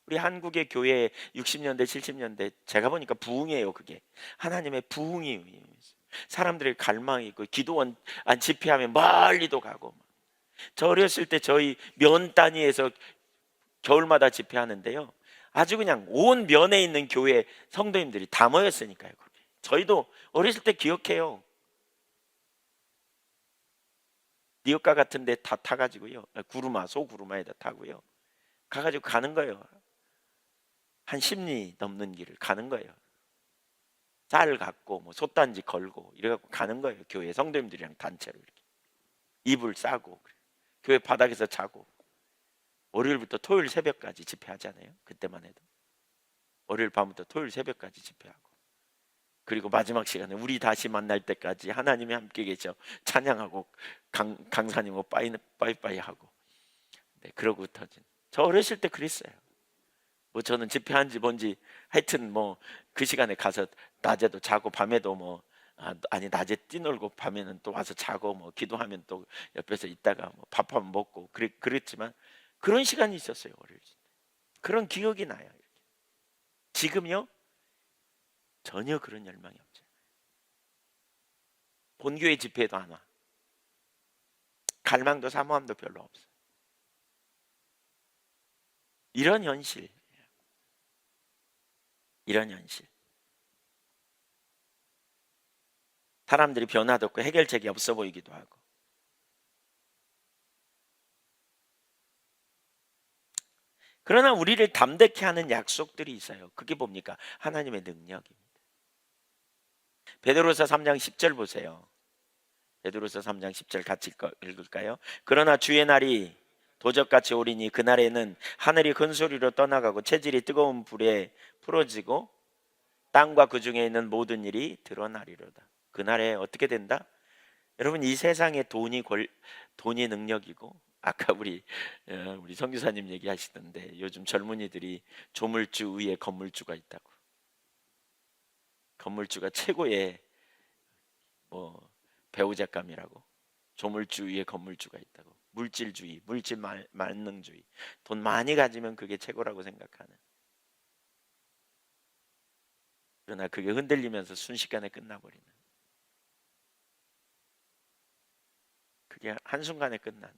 우리 한국의 교회 60년대 70년대 제가 보니까 부흥이에요. 그게 하나님의 부흥이 사람들의 갈망이 있고 기도원 집회하면 멀리도 가고 저 어렸을 때 저희 면 단위에서 겨울마다 집회하는데요. 아주 그냥 온 면에 있는 교회 성도님들이 다 모였으니까요. 거기. 저희도 어렸을 때 기억해요. 니엇가 같은 데 다 타가지고요. 구루마, 소구루마에다 타고요. 가가지고 가는 거예요. 한 10리 넘는 길을 가는 거예요. 쌀 갖고 뭐 솥단지 걸고 이래갖고 가는 거예요. 교회 성도님들이랑 단체로 이렇게. 이불 싸고 교회 바닥에서 자고 월요일부터 토요일 새벽까지 집회하잖아요. 그때만 해도 월요일 밤부터 토요일 새벽까지 집회하고 그리고 마지막 시간에 우리 다시 만날 때까지 하나님이 함께 계셔 찬양하고 강사님하고 빠이빠이 하고 네, 그러고 터진 저 어렸을 때 그랬어요. 뭐 저는 집회한지 뭔지 하여튼 뭐 그 시간에 가서 낮에도 자고 밤에도 뭐 아니 낮에 뛰놀고 밤에는 또 와서 자고 뭐 기도하면 또 옆에서 있다가 뭐 밥 한번 먹고 그랬지만 그런 시간이 있었어요. 어릴 때 그런 기억이 나요. 이렇게. 지금요 전혀 그런 열망이 없죠. 본교회 집회도 안 와. 갈망도 사모함도 별로 없어. 이런 현실. 사람들이 변화도 없고 해결책이 없어 보이기도 하고. 그러나 우리를 담대케 하는 약속들이 있어요. 그게 뭡니까? 하나님의 능력입니다. 베드로서 3장 10절 보세요. 베드로서 3장 10절 같이 읽을까요? 그러나 주의 날이 도적같이 오리니 그날에는 하늘이 큰 소리로 떠나가고 체질이 뜨거운 불에 풀어지고 땅과 그 중에 있는 모든 일이 드러나리로다. 그날에 어떻게 된다? 여러분 이 세상에 돈이 능력이고 아까 우리 선교사님 얘기하시던데 요즘 젊은이들이 조물주 위에 건물주가 있다고. 건물주가 최고의 뭐 배우작감이라고. 조물주 위에 건물주가 있다고. 물질주의, 만능주의. 돈 많이 가지면 그게 최고라고 생각하는. 그러나 그게 흔들리면서 순식간에 끝나버리는. 그게 한순간에 끝나는.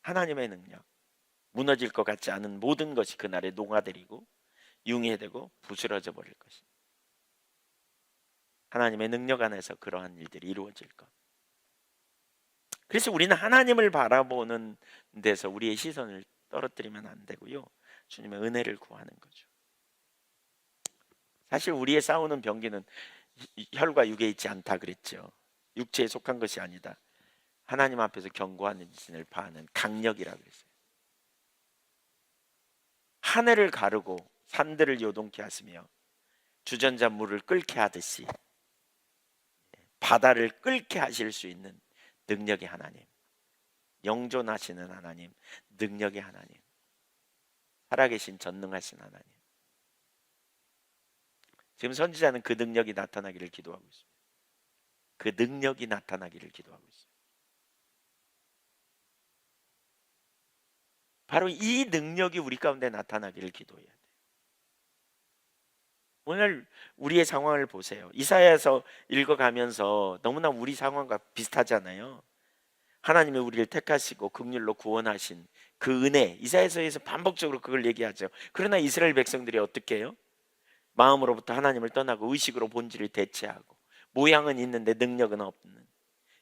하나님의 능력. 무너질 것 같지 않은 모든 것이 그날에 녹아들이고 융해되고 부스러져 버릴 것이. 하나님의 능력 안에서 그러한 일들이 이루어질 것. 그래서 우리는 하나님을 바라보는 데서 우리의 시선을 떨어뜨리면 안 되고요. 주님의 은혜를 구하는 거죠. 사실 우리의 싸우는 병기는 혈과 육에 있지 않다 그랬죠. 육체에 속한 것이 아니다. 하나님 앞에서 경고하는 진을 파하는 강력이라 그랬어요. 하늘을 가르고 산들을 요동케 하시며 주전자 물을 끓게 하듯이 바다를 끓게 하실 수 있는 능력의 하나님, 영존하시는 하나님, 능력의 하나님, 살아계신 전능하신 하나님. 지금 선지자는 그 능력이 나타나기를 기도하고 있습니다. 그 능력이 나타나기를 기도하고 있어요. 바로 이 능력이 우리 가운데 나타나기를 기도해야 돼요. 오늘 우리의 상황을 보세요. 이사야에서 읽어가면서 너무나 우리 상황과 비슷하잖아요. 하나님이 우리를 택하시고 긍휼로 구원하신 그 은혜, 이사야서에서 반복적으로 그걸 얘기하죠. 그러나 이스라엘 백성들이 어떻게 해요? 마음으로부터 하나님을 떠나고 의식으로 본질을 대체하고 모양은 있는데 능력은 없는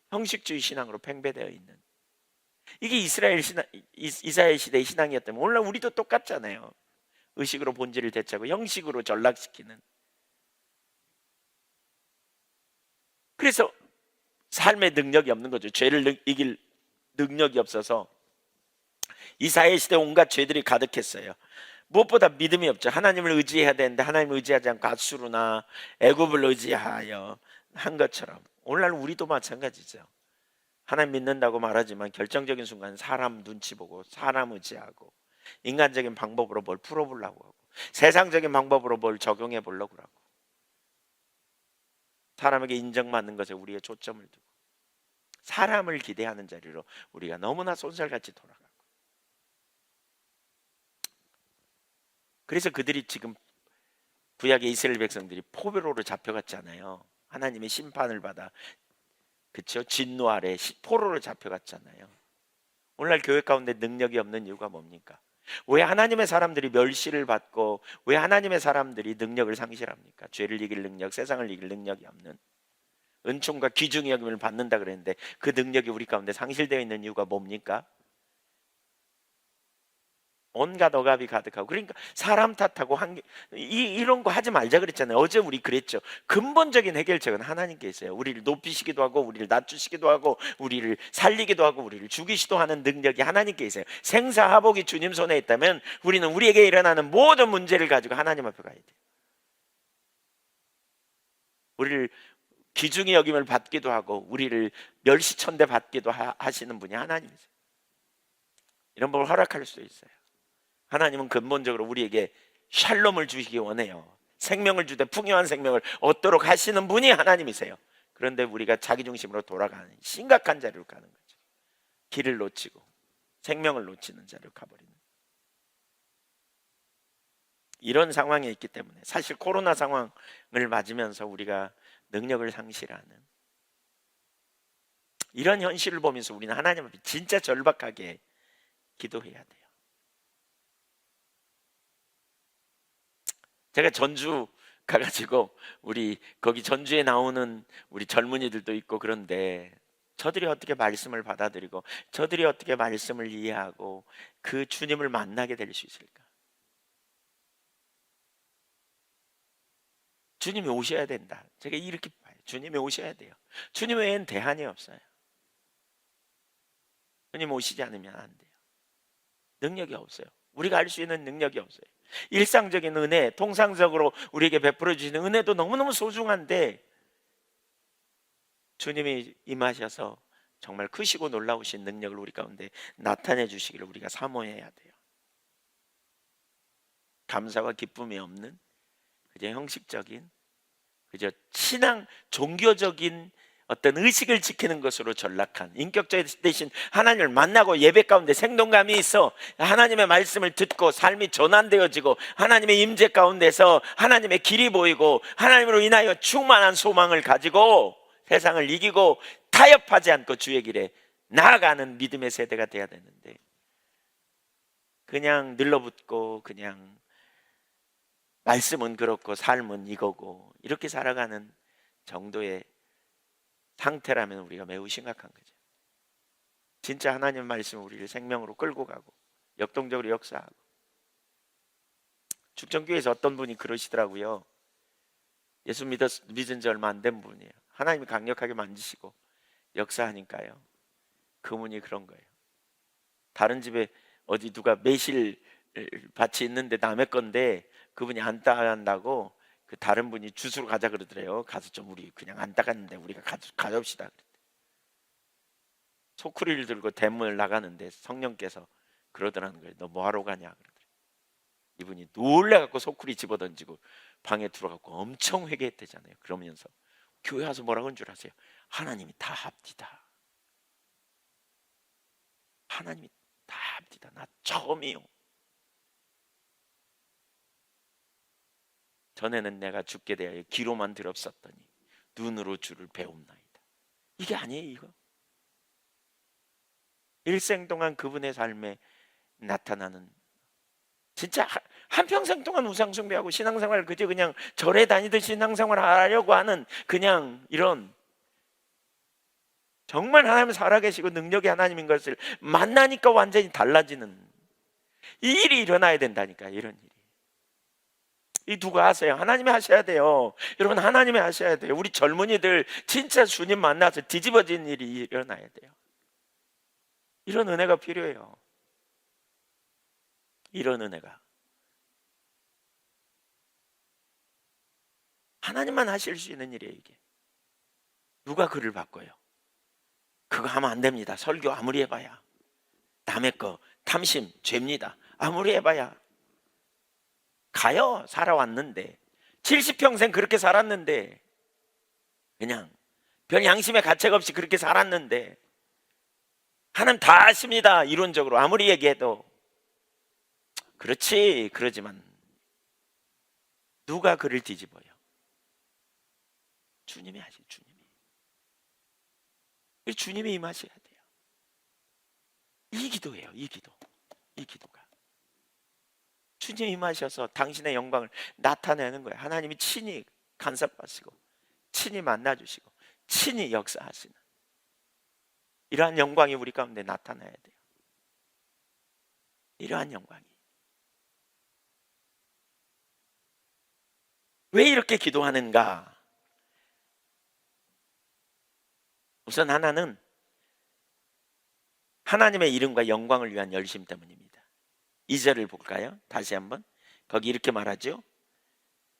형식주의 신앙으로 팽배되어 있는, 이게 이스라엘 시대의 신앙이었다면 오늘날 우리도 똑같잖아요. 의식으로 본질을 대체하고 형식으로 전락시키는. 그래서 삶의 능력이 없는 거죠. 죄를 이길 능력이 없어서 이스라엘 시대 온갖 죄들이 가득했어요. 무엇보다 믿음이 없죠. 하나님을 의지해야 되는데 하나님을 의지하지 않고 앗수르나 애굽을 의지하여 한 것처럼 오늘날 우리도 마찬가지죠. 하나님 믿는다고 말하지만 결정적인 순간 사람 눈치 보고 사람 의지하고 인간적인 방법으로 뭘 풀어보려고 하고 세상적인 방법으로 뭘 적용해 보려고 하고 사람에게 인정받는 것에 우리의 초점을 두고 사람을 기대하는 자리로 우리가 너무나 쏜살같이 돌아가고, 그래서 그들이 지금 구약의 이스라엘 백성들이 포로로 잡혀갔잖아요. 하나님의 심판을 받아 그렇죠? 진노 아래 포로로 잡혀갔잖아요. 오늘날 교회 가운데 능력이 없는 이유가 뭡니까? 왜 하나님의 사람들이 멸시를 받고 왜 하나님의 사람들이 능력을 상실합니까? 죄를 이길 능력, 세상을 이길 능력이 없는, 은총과 귀중히 여김을 받는다 그랬는데 그 능력이 우리 가운데 상실되어 있는 이유가 뭡니까? 온갖 억압이 가득하고, 그러니까 사람 탓하고 이런 거 하지 말자 그랬잖아요. 어제 우리 그랬죠. 근본적인 해결책은 하나님께 있어요. 우리를 높이시기도 하고 우리를 낮추시기도 하고 우리를 살리기도 하고 우리를 죽이시도 하는 능력이 하나님께 있어요. 생사하복이 주님 손에 있다면 우리는 우리에게 일어나는 모든 문제를 가지고 하나님 앞에 가야 돼요. 우리를 귀중히 여김을 받기도 하고 우리를 멸시천대 받기도 하시는 분이 하나님이세요. 이런 법을 허락할 수 있어요. 하나님은 근본적으로 우리에게 샬롬을 주시기 원해요. 생명을 주되 풍요한 생명을 얻도록 하시는 분이 하나님이세요. 그런데 우리가 자기중심으로 돌아가는 심각한 자리로 가는 거죠. 길을 놓치고 생명을 놓치는 자리로 가버리는, 이런 상황에 있기 때문에 사실 코로나 상황을 맞으면서 우리가 능력을 상실하는 이런 현실을 보면서 우리는 하나님 앞에 진짜 절박하게 기도해야 돼요. 제가 전주 가가지고 우리 거기 전주에 나오는 우리 젊은이들도 있고, 그런데 저들이 어떻게 말씀을 받아들이고 저들이 어떻게 말씀을 이해하고 그 주님을 만나게 될 수 있을까? 주님이 오셔야 된다. 제가 이렇게 봐요. 주님이 오셔야 돼요. 주님 외엔 대안이 없어요. 주님 오시지 않으면 안 돼요. 능력이 없어요. 우리가 알 수 있는 능력이 없어요. 일상적인 은혜, 통상적으로 우리에게 베풀어 주시는 은혜도 너무너무 소중한데 주님이 임하셔서 정말 크시고 놀라우신 능력을 우리 가운데 나타내 주시기를 우리가 사모해야 돼요. 감사와 기쁨이 없는 그저 형식적인, 그저 신앙 종교적인 어떤 의식을 지키는 것으로 전락한, 인격적 대신 하나님을 만나고 예배 가운데 생동감이 있어 하나님의 말씀을 듣고 삶이 전환되어지고 하나님의 임재 가운데서 하나님의 길이 보이고 하나님으로 인하여 충만한 소망을 가지고 세상을 이기고 타협하지 않고 주의 길에 나아가는 믿음의 세대가 돼야 되는데, 그냥 늘러붙고 그냥 말씀은 그렇고 삶은 이거고 이렇게 살아가는 정도의 상태라면 우리가 매우 심각한 거죠. 진짜 하나님 말씀은 우리를 생명으로 끌고 가고 역동적으로 역사하고. 죽전교회에서 어떤 분이 그러시더라고요. 예수 믿은 지 얼마 안 된 분이에요. 하나님이 강력하게 만지시고 역사하니까요, 그분이 그런 거예요. 다른 집에 어디 누가 매실 밭이 있는데 남의 건데 그분이 안 따간다고 그 다른 분이 주스로 가자 그러더래요. 가서 좀 우리 그냥 안 따갔는데 우리가 가져옵시다. 소쿠리를 들고 대문을 나가는데 성령께서 그러더라는 거예요. 너 뭐하러 가냐 그러더래요. 이분이 놀래갖고 소쿠리 집어던지고 방에 들어가고 엄청 회개했대잖아요. 그러면서 교회 와서 뭐라고 한 줄 아세요? 하나님이 다 합디다. 하나님이 다 합디다. 나 처음이요. 전에는 내가 죽게 대하여 귀로만 들었었더니 눈으로 주를 배움나이다. 이게 아니에요. 이거 일생 동안 그분의 삶에 나타나는, 진짜 한평생 동안 우상 숭배하고 신앙생활 그저 그냥 절에 다니듯이 신앙생활 하려고 하는 그냥 이런, 정말 하나님 살아계시고 능력이 하나님인 것을 만나니까 완전히 달라지는 이 일이 일어나야 된다니까. 이런 일이 이 누가 하세요? 하나님이 하셔야 돼요. 여러분 하나님이 하셔야 돼요. 우리 젊은이들 진짜 주님 만나서 뒤집어진 일이 일어나야 돼요. 이런 은혜가 필요해요. 이런 은혜가 하나님만 하실 수 있는 일이에요. 이게 누가 그를 바꿔요? 그거 하면 안 됩니다. 설교 아무리 해봐야 남의 거 탐심 죄입니다. 아무리 해봐야 가요. 살아왔는데 70평생 그렇게 살았는데, 그냥 별 양심의 가책 없이 그렇게 살았는데 하나님 다 아십니다. 이론적으로 아무리 얘기해도. 그렇지. 그러지만 누가 그를 뒤집어요? 주님이 하시. 주님이. 주님이 임하셔야 돼요. 이 기도예요. 이 기도. 이 기도가 주님이 임하셔서 당신의 영광을 나타내는 거예요. 하나님이 친히 간섭하시고 친히 만나주시고 친히 역사하시는 이러한 영광이 우리 가운데 나타나야 돼요. 이러한 영광이. 왜 이렇게 기도하는가? 우선 하나는 하나님의 이름과 영광을 위한 열심 때문입니다. 2절을 볼까요? 다시 한번. 거기 이렇게 말하죠.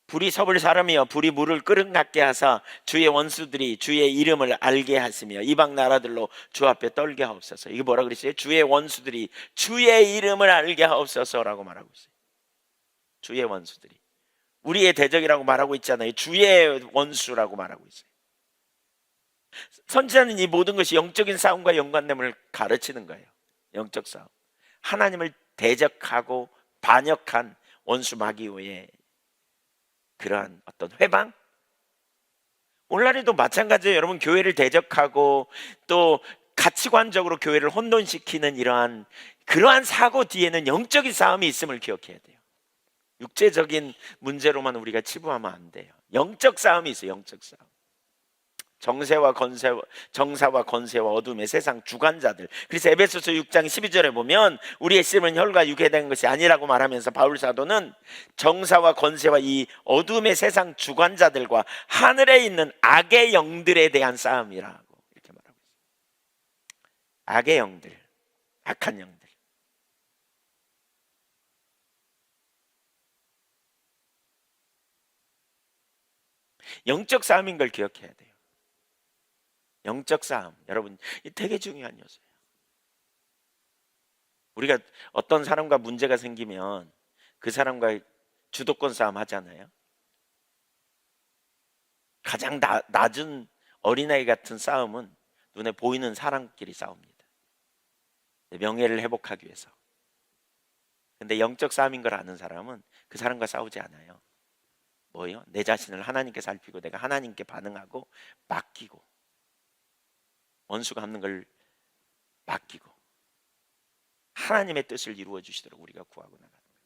불이 섭을 사람이여 불이 물을 끓음같게 하사 주의 원수들이 주의 이름을 알게 하시며 이방 나라들로 주 앞에 떨게 하옵소서. 이게 뭐라 그랬어요? 주의 원수들이 주의 이름을 알게 하옵소서라고 말하고 있어요. 주의 원수들이. 우리의 대적이라고 말하고 있잖아요. 주의 원수라고 말하고 있어요. 선지자는 이 모든 것이 영적인 싸움과 연관됨을 가르치는 거예요. 영적 싸움. 하나님을 대적하고 반역한 원수 마귀오의 그러한 어떤 회방. 오늘날에도 마찬가지예요. 여러분, 교회를 대적하고 또 가치관적으로 교회를 혼돈시키는 그러한 사고 뒤에는 영적인 싸움이 있음을 기억해야 돼요. 육체적인 문제로만 우리가 치부하면 안 돼요. 영적 싸움이 있어요. 영적 싸움. 정사와 건세와 어둠의 세상 주관자들. 그래서 에베소서 6장 12절에 보면 우리의 씨름은 혈과 육에 대한 것이 아니라고 말하면서 바울 사도는 정사와 건세와 이 어둠의 세상 주관자들과 하늘에 있는 악의 영들에 대한 싸움이라고 이렇게 말하고 있어요. 악의 영들, 악한 영들. 영적 싸움인 걸 기억해야 돼요. 영적 싸움, 여러분, 이 되게 중요한 요소예요. 우리가 어떤 사람과 문제가 생기면 그 사람과 주도권 싸움 하잖아요. 가장 낮은 어린아이 같은 싸움은 눈에 보이는 사람끼리 싸웁니다. 명예를 회복하기 위해서. 근데 영적 싸움인 걸 아는 사람은 그 사람과 싸우지 않아요. 뭐예요? 내 자신을 하나님께 살피고 내가 하나님께 반응하고 맡기고 원수가 하는 걸 맡기고 하나님의 뜻을 이루어 주시도록 우리가 구하고 나가는 거예요.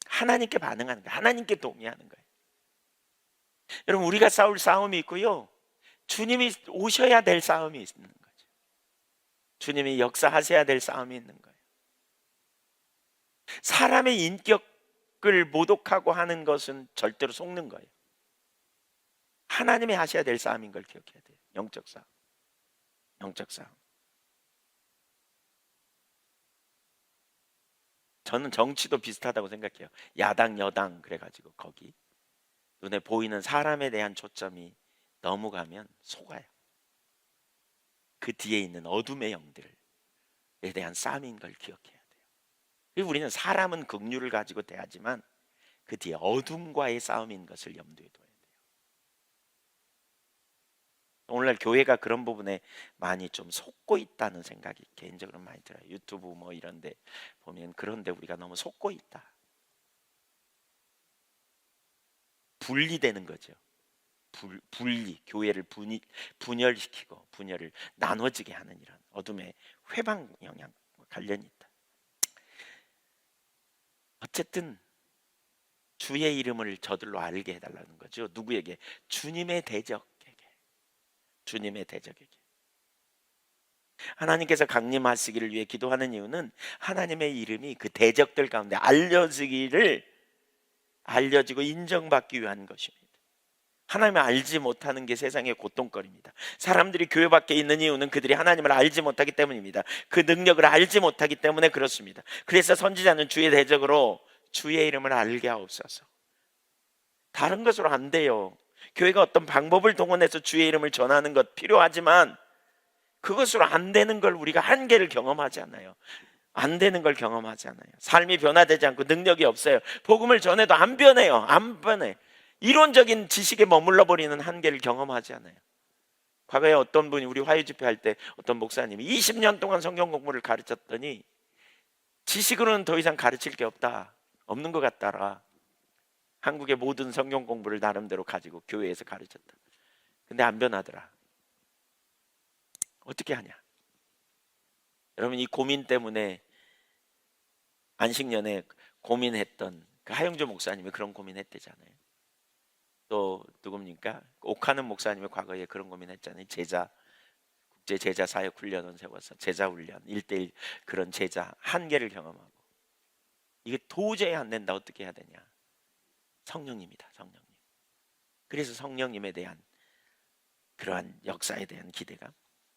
하나님께 반응하는 거예요. 하나님께 동의하는 거예요. 여러분, 우리가 싸울 싸움이 있고요, 주님이 오셔야 될 싸움이 있는 거죠. 주님이 역사하셔야 될 싸움이 있는 거예요. 사람의 인격을 모독하고 하는 것은 절대로 속는 거예요. 하나님이 하셔야 될 싸움인 걸 기억해야 돼요. 영적 싸움. 영적 싸움. 저는 정치도 비슷하다고 생각해요. 야당 여당 그래가지고 거기 눈에 보이는 사람에 대한 초점이 넘어가면 속아요. 그 뒤에 있는 어둠의 영들에 대한 싸움인 걸 기억해야 돼요. 그리고 우리는 사람은 긍휼을 가지고 대하지만 그 뒤에 어둠과의 싸움인 것을 염두에 둬야 돼요. 오늘날 교회가 그런 부분에 많이 좀 속고 있다는 생각이 개인적으로 많이 들어요. 유튜브 뭐 이런데 보면 그런데 우리가 너무 속고 있다. 분리되는 거죠. 분리, 교회를 분열시키고 분열을 나눠지게 하는 이런 어둠의 회방 영향과 관련이 있다. 어쨌든 주의 이름을 저들로 알게 해달라는 거죠. 누구에게? 주님의 대적에게. 주님의 대적에게. 하나님께서 강림하시기를 위해 기도하는 이유는 하나님의 이름이 그 대적들 가운데 알려지고 인정받기 위한 것입니다. 하나님을 알지 못하는 게 세상의 고통거리입니다. 사람들이 교회 밖에 있는 이유는 그들이 하나님을 알지 못하기 때문입니다. 그 능력을 알지 못하기 때문에 그렇습니다. 그래서 선지자는 주의 대적으로 주의 이름을 알게 하옵소서. 다른 것으로 안 돼요. 교회가 어떤 방법을 동원해서 주의 이름을 전하는 것 필요하지만 그것으로 안 되는 걸 우리가 한계를 경험하지 않아요. 안 되는 걸 경험하지 않아요. 삶이 변화되지 않고 능력이 없어요. 복음을 전해도 안 변해요. 안 변해. 이론적인 지식에 머물러 버리는 한계를 경험하지 않아요. 과거에 어떤 분이 우리 화요 집회할 때 어떤 목사님이 20년 동안 성경 공부를 가르쳤더니 지식으로는 더 이상 가르칠 게 없는 것 같더라. 한국의 모든 성경 공부를 나름대로 가지고 교회에서 가르쳤다. 근데 안 변하더라. 어떻게 하냐? 여러분, 이 고민 때문에 안식년에 고민했던 그 하영조 목사님이 그런 고민했대잖아요. 또 누굽니까? 옥하는 목사님이 과거에 그런 고민했잖아요. 국제 제자 사역 훈련을 세워서 제자 훈련 1대1 그런 제자 한계를 경험하고, 이게 도저히 안 된다. 어떻게 해야 되냐? 성령님이다, 성령님. 그래서 성령님에 대한 그러한 역사에 대한 기대감.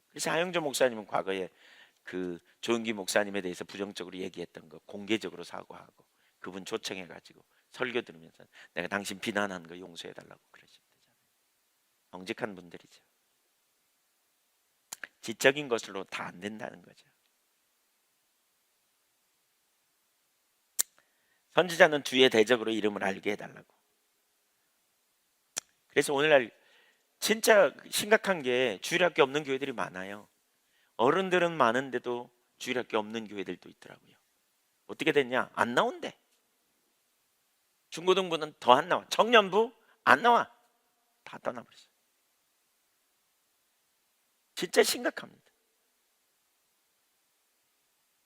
그래서 하영조 목사님은 과거에 그 조은기 목사님에 대해서 부정적으로 얘기했던 거 공개적으로 사과하고 그분 초청해가지고 설교 들으면서 내가 당신 비난한 거 용서해달라고 그러셨대잖아요. 정직한 분들이죠. 지적인 것으로 다 안 된다는 거죠. 선지자는 주의 대적으로 이름을 알게 해달라고. 그래서 오늘날 진짜 심각한 게 주일학교 없는 교회들이 많아요. 어른들은 많은데도 주일학교 없는 교회들도 있더라고요. 어떻게 됐냐? 안 나온대. 중고등부는 더 안 나와. 청년부 안 나와. 다 떠나버렸어요. 진짜 심각합니다.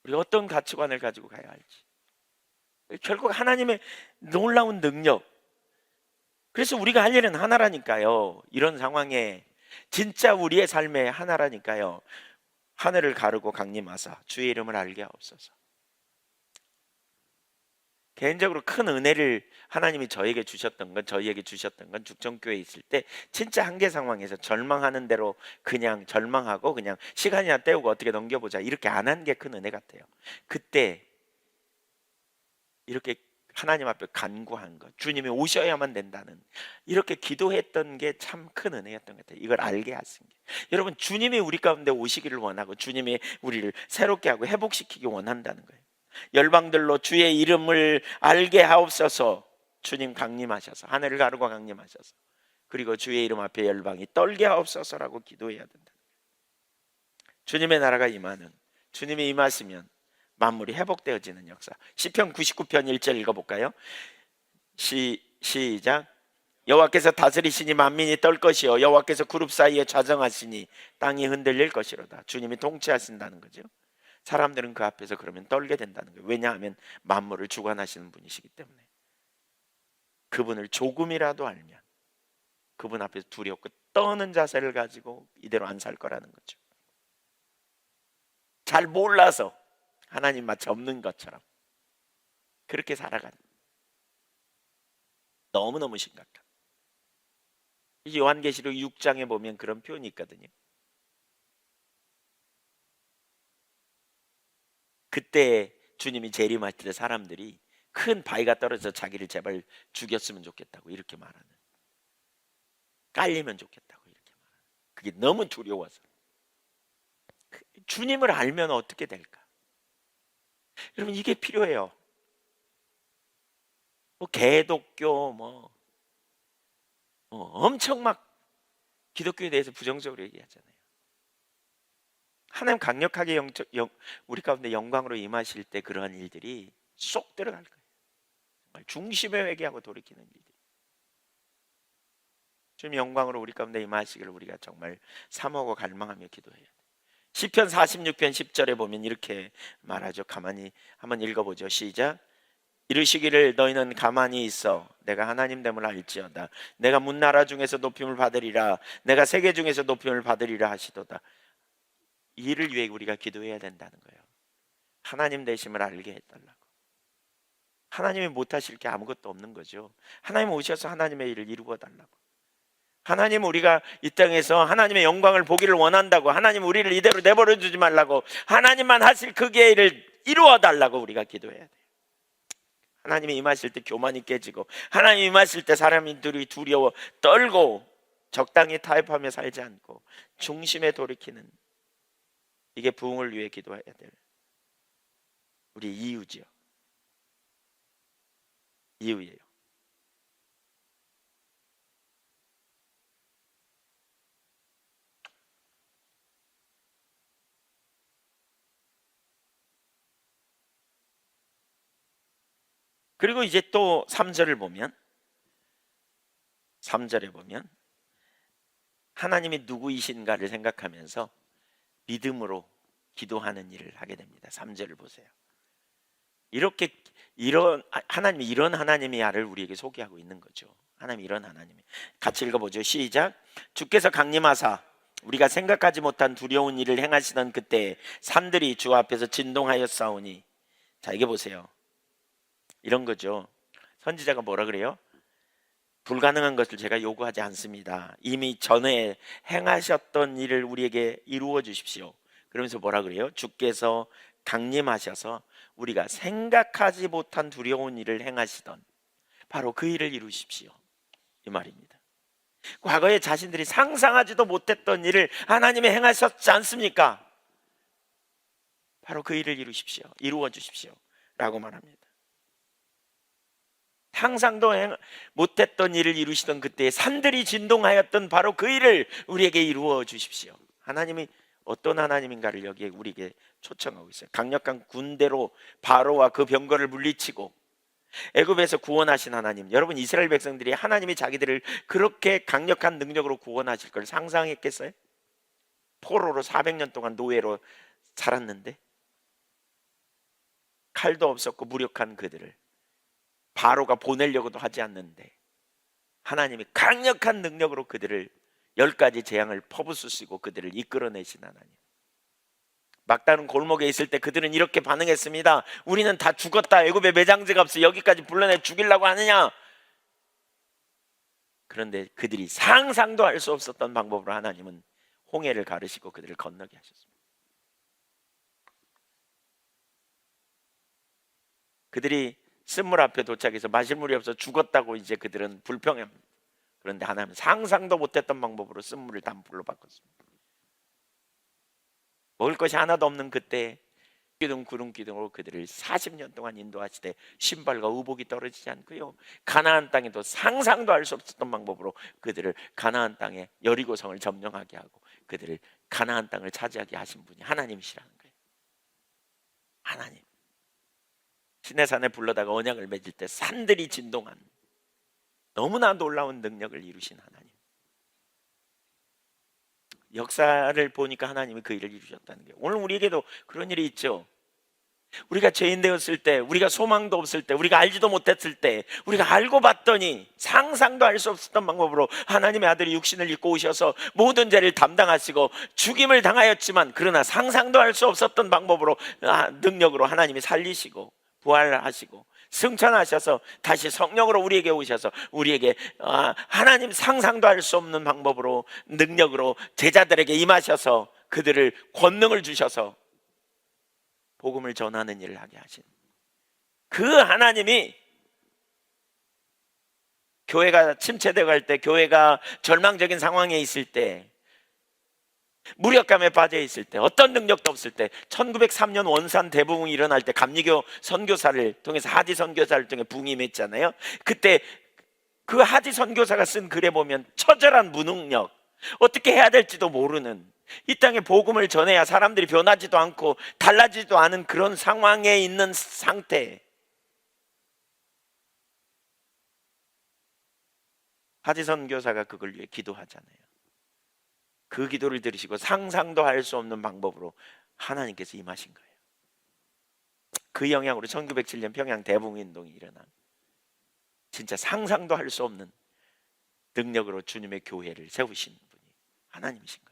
우리가 어떤 가치관을 가지고 가야 할지. 결국 하나님의 놀라운 능력. 그래서 우리가 할 일은 하나라니까요. 이런 상황에 진짜 우리의 삶의 하나라니까요. 하늘을 가르고 강림하사 주의 이름을 알게 하옵소서. 개인적으로 큰 은혜를 하나님이 저희에게 주셨던 건 죽전교회에 있을 때 진짜 한계 상황에서 절망하는 대로 그냥 절망하고 그냥 시간이나 때우고 어떻게 넘겨보자 이렇게 안 한 게 큰 은혜 같아요. 그때 이렇게 하나님 앞에 간구한 것, 주님이 오셔야만 된다는 이렇게 기도했던 게 참 큰 은혜였던 것 같아요. 이걸 알게 하신 게. 여러분, 주님이 우리 가운데 오시기를 원하고 주님이 우리를 새롭게 하고 회복시키기 원한다는 거예요. 열방들로 주의 이름을 알게 하옵소서. 주님 강림하셔서 하늘을 가르고 강림하셔서 그리고 주의 이름 앞에 열방이 떨게 하옵소서라고 기도해야 된다. 주님의 나라가 임하는, 주님이 임하시면 만물이 회복되어지는 역사. 시편 99편 1절 읽어볼까요? 시작. 여호와께서 다스리시니 만민이 떨 것이요 여호와께서 그룹 사이에 좌정하시니 땅이 흔들릴 것이로다. 주님이 통치하신다는 거죠. 사람들은 그 앞에서 그러면 떨게 된다는 거예요. 왜냐하면 만물을 주관하시는 분이시기 때문에. 그분을 조금이라도 알면 그분 앞에서 두렵고 떠는 자세를 가지고 이대로 안 살 거라는 거죠. 잘 몰라서 하나님 마치 없는 것처럼 그렇게 살아가는, 너무너무 심각한. 요한계시록 6장에 보면 그런 표현이 있거든요. 그때 주님이 재림할 때 사람들이 큰 바위가 떨어져 자기를 제발 죽였으면 좋겠다고 이렇게 말하는, 깔리면 좋겠다고 이렇게 말하는, 그게 너무 두려워서. 주님을 알면 어떻게 될까? 여러분, 이게 필요해요. 뭐 개독교 엄청 막 기독교에 대해서 부정적으로 얘기하잖아요. 하나님 강력하게 우리 가운데 영광으로 임하실 때 그러한 일들이 쏙 들어갈 거예요. 정말 중심에 회개하고 돌이키는 일들이. 주님 영광으로 우리 가운데 임하시기를 우리가 정말 사모하고 갈망하며 기도해야 돼요. 시편 46편 10절에 보면 이렇게 말하죠. 가만히 한번 읽어보죠. 시작. 이르시기를 너희는 가만히 있어 내가 하나님 됨을 알지어다. 내가 문나라 중에서 높임을 받으리라. 내가 세계 중에서 높임을 받으리라 하시도다. 이를 위해 우리가 기도해야 된다는 거예요. 하나님 되심을 알게 해달라고. 하나님이 못하실 게 아무것도 없는 거죠. 하나님 오셔서 하나님의 일을 이루어 달라고. 하나님, 우리가 이 땅에서 하나님의 영광을 보기를 원한다고. 하나님, 우리를 이대로 내버려 두지 말라고. 하나님만 하실 그 일을 이루어 달라고 우리가 기도해야 돼요. 하나님이 임하실 때 교만이 깨지고, 하나님이 임하실 때 사람들이 두려워 떨고 적당히 타협하며 살지 않고 중심에 돌이키는, 이게 부흥을 위해 기도해야 될 우리 이유지요. 이유예요. 그리고 이제 또 3절을 보면, 3절에 보면 하나님이 누구이신가를 생각하면서 믿음으로 기도하는 일을 하게 됩니다. 3절을 보세요. 이렇게 이런 하나님이 이런 하나님이야를 우리에게 소개하고 있는 거죠. 하나님 이런 하나님이. 같이 읽어보죠. 시작. 주께서 강림하사 우리가 생각하지 못한 두려운 일을 행하시던 그때 산들이 주 앞에서 진동하였사오니. 자, 이게 보세요. 이런 거죠. 선지자가 뭐라 그래요? 불가능한 것을 제가 요구하지 않습니다. 이미 전에 행하셨던 일을 우리에게 이루어 주십시오. 그러면서 뭐라 그래요? 주께서 강림하셔서 우리가 생각하지 못한 두려운 일을 행하시던 바로 그 일을 이루십시오. 이 말입니다. 과거에 자신들이 상상하지도 못했던 일을 하나님이 행하셨지 않습니까? 바로 그 일을 이루십시오. 이루어 주십시오. 라고 말합니다. 상상도 못했던 일을 이루시던 그때 산들이 진동하였던 바로 그 일을 우리에게 이루어 주십시오. 하나님이 어떤 하나님인가를 여기에 우리에게 초청하고 있어요. 강력한 군대로 바로와 그 병거를 물리치고 애굽에서 구원하신 하나님. 여러분, 이스라엘 백성들이 하나님이 자기들을 그렇게 강력한 능력으로 구원하실 걸 상상했겠어요? 포로로 400년 동안 노예로 살았는데 칼도 없었고 무력한 그들을 바로가 보내려고도 하지 않는데 하나님이 강력한 능력으로 그들을 10가지 재앙을 퍼부수시고 그들을 이끌어내신 하나님. 막다른 골목에 있을 때 그들은 이렇게 반응했습니다. 우리는 다 죽었다. 애굽에 매장지가 없어. 여기까지 불러내 죽이려고 하느냐? 그런데 그들이 상상도 할 수 없었던 방법으로 하나님은 홍해를 가르시고 그들을 건너게 하셨습니다. 그들이 쓴물 앞에 도착해서 마실 물이 없어 죽었다고 이제 그들은 불평합니다. 그런데 하나님은 상상도 못했던 방법으로 쓴물을 단물로 바꿨습니다. 먹을 것이 하나도 없는 그때 기둥 구름 기둥으로 그들을 40년 동안 인도하시되 신발과 의복이 떨어지지 않고요, 가나안 땅에도 상상도 할 수 없었던 방법으로 그들을 가나안 땅에 여리고성을 점령하게 하고 그들을 가나안 땅을 차지하게 하신 분이 하나님이시라는 거예요. 하나님. 시내산에 불러다가 언약을 맺을 때 산들이 진동한 너무나 놀라운 능력을 이루신 하나님. 역사를 보니까 하나님이 그 일을 이루셨다는 거예요. 오늘 우리에게도 그런 일이 있죠. 우리가 죄인 되었을 때, 우리가 소망도 없을 때, 우리가 알지도 못했을 때, 우리가 알고 봤더니 상상도 할 수 없었던 방법으로 하나님의 아들이 육신을 입고 오셔서 모든 죄를 담당하시고 죽임을 당하였지만 그러나 상상도 할 수 없었던 방법으로 능력으로 하나님이 살리시고 부활하시고 승천하셔서 다시 성령으로 우리에게 오셔서 우리에게 하나님 상상도 할 수 없는 방법으로 능력으로 제자들에게 임하셔서 그들을 권능을 주셔서 복음을 전하는 일을 하게 하신 그 하나님이 교회가 침체되어 갈 때, 교회가 절망적인 상황에 있을 때, 무력감에 빠져 있을 때, 어떤 능력도 없을 때, 1903년 원산 대부흥이 일어날 때 감리교 선교사를 통해서 하디 선교사를 통해 부흥이 임했잖아요. 그때 그 하디 선교사가 쓴 글에 보면 처절한 무능력, 어떻게 해야 될지도 모르는, 이 땅에 복음을 전해야 사람들이 변하지도 않고 달라지지도 않은 그런 상황에 있는 상태. 하디 선교사가 그걸 위해 기도하잖아요. 그 기도를 들으시고 상상도 할 수 없는 방법으로 하나님께서 임하신 거예요. 그 영향으로 1907년 평양 대붕운동이 일어난, 진짜 상상도 할 수 없는 능력으로 주님의 교회를 세우신 분이 하나님이신 거죠.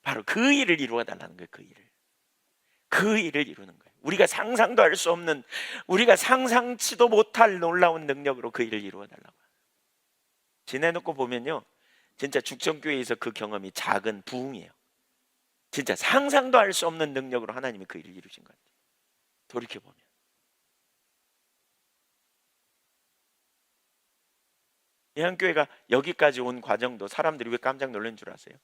바로 그 일을 이루어 달라는 거예요. 그 일을 이루는 거예요. 우리가 상상도 할 수 없는, 우리가 상상치도 못할 놀라운 능력으로 그 일을 이루어 달라고. 지내놓고 보면요, 진짜 죽전교회에서 그 경험이 작은 부흥이에요. 진짜 상상도 할 수 없는 능력으로 하나님이 그 일을 이루신 것 같아요. 돌이켜보면. 예한교회가 여기까지 온 과정도 사람들이 왜 깜짝 놀란 줄 아세요?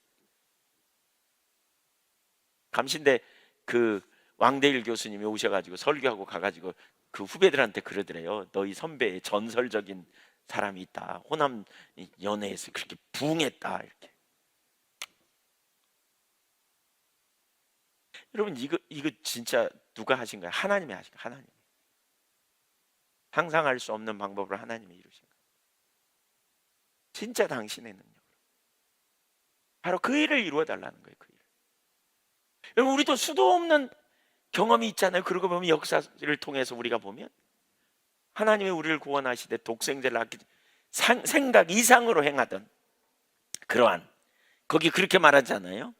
감신대 그 왕대일 교수님이 오셔가지고 설교하고 가가지고 그 후배들한테 그러더래요. 너희 선배의 전설적인 사람이 있다. 호남 연예에서 그렇게 부흥했다. 이렇게. 여러분, 이거 진짜 누가 하신 거예요? 하나님이 하신 거예요. 하나님. 상상할 수 없는 방법으로 하나님이 이루신 거예요. 진짜 당신의 능력으로. 바로 그 일을 이루어 달라는 거예요. 그 일. 여러분, 우리도 수도 없는 경험이 있잖아요. 그러고 보면 역사를 통해서 우리가 보면 하나님이 우리를 구원하시되 독생자를 낳기 생각 이상으로 행하던 그러한, 거기 그렇게 말하잖아요.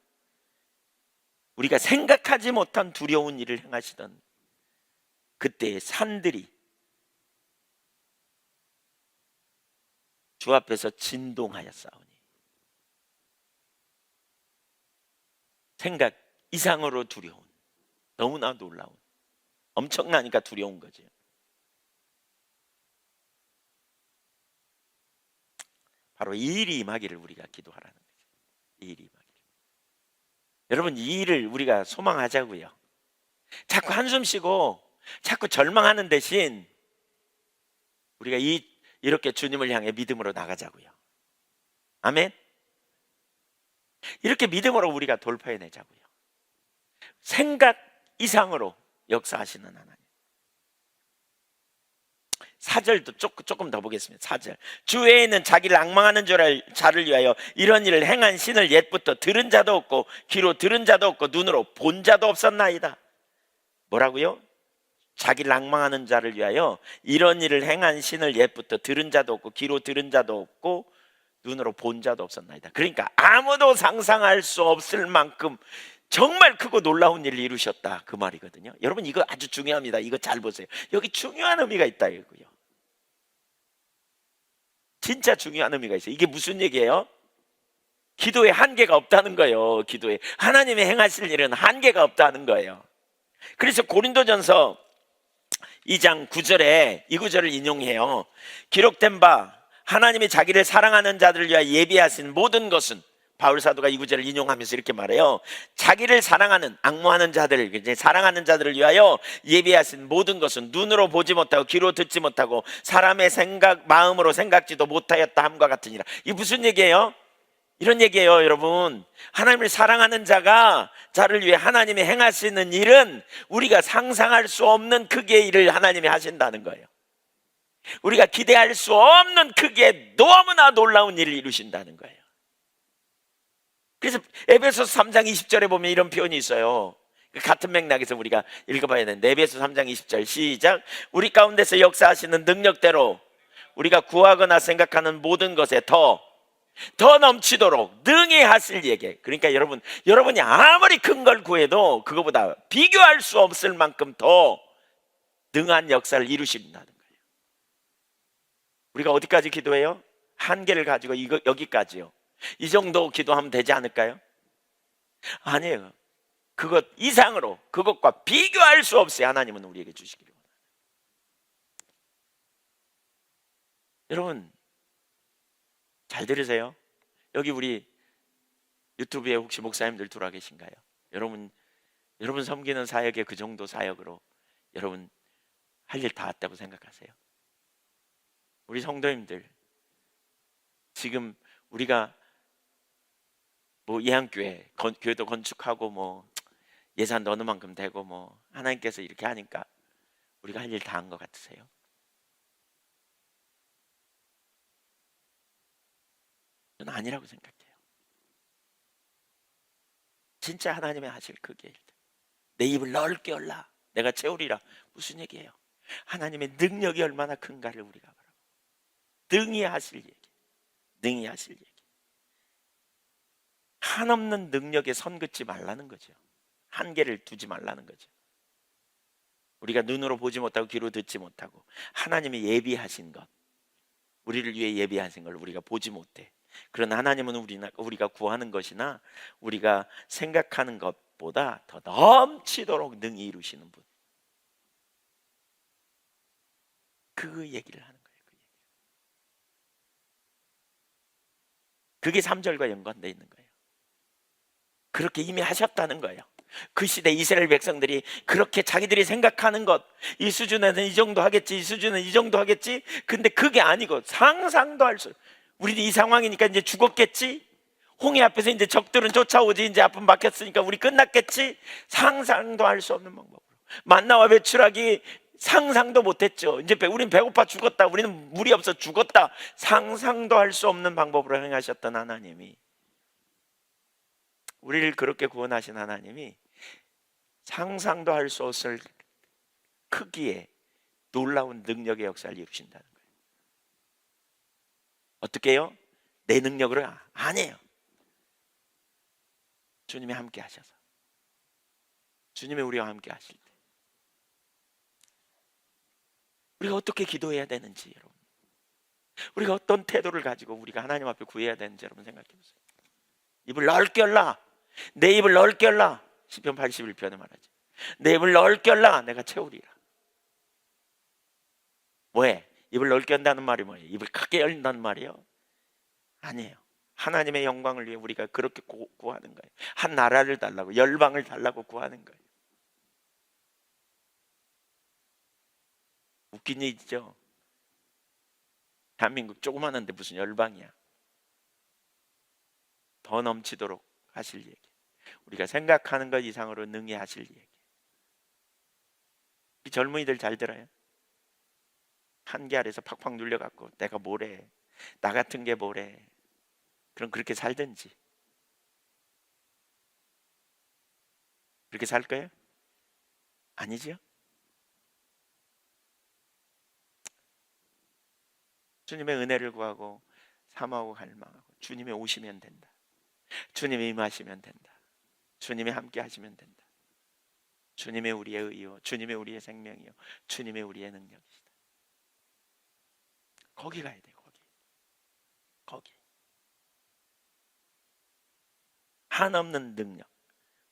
우리가 생각하지 못한 두려운 일을 행하시던 그때의 산들이 주 앞에서 진동하였사오니, 생각 이상으로 두려운, 너무나 놀라운, 엄청나니까 두려운 거죠. 바로 이 일이 임하기를 우리가 기도하라는 거죠. 이 일이 임하기를. 여러분, 이 일을 우리가 소망하자고요. 자꾸 한숨 쉬고 자꾸 절망하는 대신 우리가 이렇게 주님을 향해 믿음으로 나가자고요. 아멘. 이렇게 믿음으로 우리가 돌파해내자고요. 생각 이상으로 역사하시는 하나님. 4절도 조금 더 보겠습니다. 4절. 주 외에는 자기를 앙망하는 자를 위하여 이런 일을 행한 신을 옛부터 들은 자도 없고 귀로 들은 자도 없고 눈으로 본 자도 없었나이다. 뭐라고요? 자기를 앙망하는 자를 위하여 이런 일을 행한 신을 옛부터 들은 자도 없고 귀로 들은 자도 없고 눈으로 본 자도 없었나이다. 그러니까 아무도 상상할 수 없을 만큼 정말 크고 놀라운 일을 이루셨다, 그 말이거든요. 여러분, 이거 아주 중요합니다. 이거 잘 보세요. 여기 중요한 의미가 있다 이거요. 진짜 중요한 의미가 있어요. 이게 무슨 얘기예요? 기도에 한계가 없다는 거예요. 기도에 하나님이 행하실 일은 한계가 없다는 거예요. 그래서 고린도전서 2장 9절에 이 구절을 인용해요. 기록된 바 하나님이 자기를 사랑하는 자들을 위하여 예비하신 모든 것은, 바울 사도가 이 구절을 인용하면서 이렇게 말해요. 자기를 사랑하는, 앙모하는 자들, 이제 사랑하는 자들을 위하여 예비하신 모든 것은 눈으로 보지 못하고 귀로 듣지 못하고 사람의 마음으로 생각지도 못하였다 함과 같으니라. 이게 무슨 얘기예요? 이런 얘기예요, 여러분. 하나님을 사랑하는 자를 위해 하나님이 행하시는 일은 우리가 상상할 수 없는 크기의 일을 하나님이 하신다는 거예요. 우리가 기대할 수 없는 크기의 너무나 놀라운 일을 이루신다는 거예요. 그래서 에베소서 3장 20절에 보면 이런 표현이 있어요. 같은 맥락에서 우리가 읽어봐야 되는데, 에베소서 3장 20절 시작. 우리 가운데서 역사하시는 능력대로 우리가 구하거나 생각하는 모든 것에 더 넘치도록 능히 하실 얘기. 그러니까 여러분이 아무리 큰 걸 구해도 그거보다 비교할 수 없을 만큼 더 능한 역사를 이루신다는 거예요. 우리가 어디까지 기도해요? 한계를 가지고 여기까지요. 이 정도 기도하면 되지 않을까요? 아니에요. 그것 이상으로, 그것과 비교할 수 없어요. 하나님은 우리에게 주시기를 원합니다. 여러분, 잘 들으세요. 여기 우리 유튜브에 혹시 목사님들 들어와 계신가요? 여러분 섬기는 사역에 그 정도 사역으로 여러분 할 일 다 했다고 생각하세요? 우리 성도님들, 지금 우리가 뭐 예한교회, 교회도 건축하고 뭐 예산도 어느 만큼 되고 뭐 하나님께서 이렇게 하니까 우리가 할 일 다 한 것 같으세요? 저는 아니라고 생각해요. 진짜 하나님이 하실 그게 내 입을 넓게 열라 내가 채우리라. 무슨 얘기예요? 하나님의 능력이 얼마나 큰가를 우리가 바라고 능히 하실 얘기, 능히 하실 얘기. 한없는 능력에 선 긋지 말라는 거죠. 한계를 두지 말라는 거죠. 우리가 눈으로 보지 못하고 귀로 듣지 못하고 하나님이 예비하신 것, 우리를 위해 예비하신 걸 우리가 보지 못해. 그러나 하나님은 우리가 구하는 것이나 우리가 생각하는 것보다 더 넘치도록 능히 이루시는 분. 그 얘기를 하는 거예요. 그게 3절과 연관되어 있는 거예요. 그렇게 이미 하셨다는 거예요. 그 시대 이스라엘 백성들이 그렇게 자기들이 생각하는 것, 이 수준에는 이 정도 하겠지, 이 수준은 이 정도 하겠지. 근데 그게 아니고 상상도 할 수. 우리도 이 상황이니까 이제 죽었겠지. 홍해 앞에서 이제 적들은 쫓아오지. 이제 앞은 막혔으니까 우리 끝났겠지. 상상도 할 수 없는 방법으로 만나와 배추락이 상상도 못했죠. 이제 우리는 배고파 죽었다, 우리는 물이 없어 죽었다. 상상도 할 수 없는 방법으로 행하셨던 하나님이, 우리를 그렇게 구원하신 하나님이 상상도 할 수 없을 크기의 놀라운 능력의 역사를 이루신다는 거예요. 어떻게 해요? 내 능력으로 아니에요. 주님이 함께 하셔서, 주님이 우리와 함께 하실 때 우리가 어떻게 기도해야 되는지, 여러분, 우리가 어떤 태도를 가지고 우리가 하나님 앞에 구해야 되는지 여러분 생각해 보세요. 입을 넓게 열라. 내 입을 넓게 열라. 시편 81편에 말하죠. 내 입을 넓게 열라. 내가 채우리라. 뭐해? 입을 넓게 연다는 말이 뭐예요? 입을 크게 열린다는 말이에요? 아니에요. 하나님의 영광을 위해 우리가 그렇게 구하는 거예요. 한 나라를 달라고, 열방을 달라고 구하는 거예요. 웃긴 얘기죠. 대한민국 조그마한데 무슨 열방이야. 더 넘치도록 하실 얘기, 우리가 생각하는 것 이상으로 능히 하실 얘기. 이 젊은이들 잘 들어요. 한계 아래서 팍팍 눌려갖고 내가 뭐래, 나 같은 게 뭐래. 그럼 그렇게 살든지. 그렇게 살 거예요? 아니지요? 주님의 은혜를 구하고 사모하고 갈망하고 주님이 오시면 된다. 주님이 임하시면 된다. 주님이 함께 하시면 된다. 주님의 우리의 의요, 주님의 우리의 생명이요, 주님의 우리의 능력이시다. 거기 가야 돼. 거기 한없는 능력,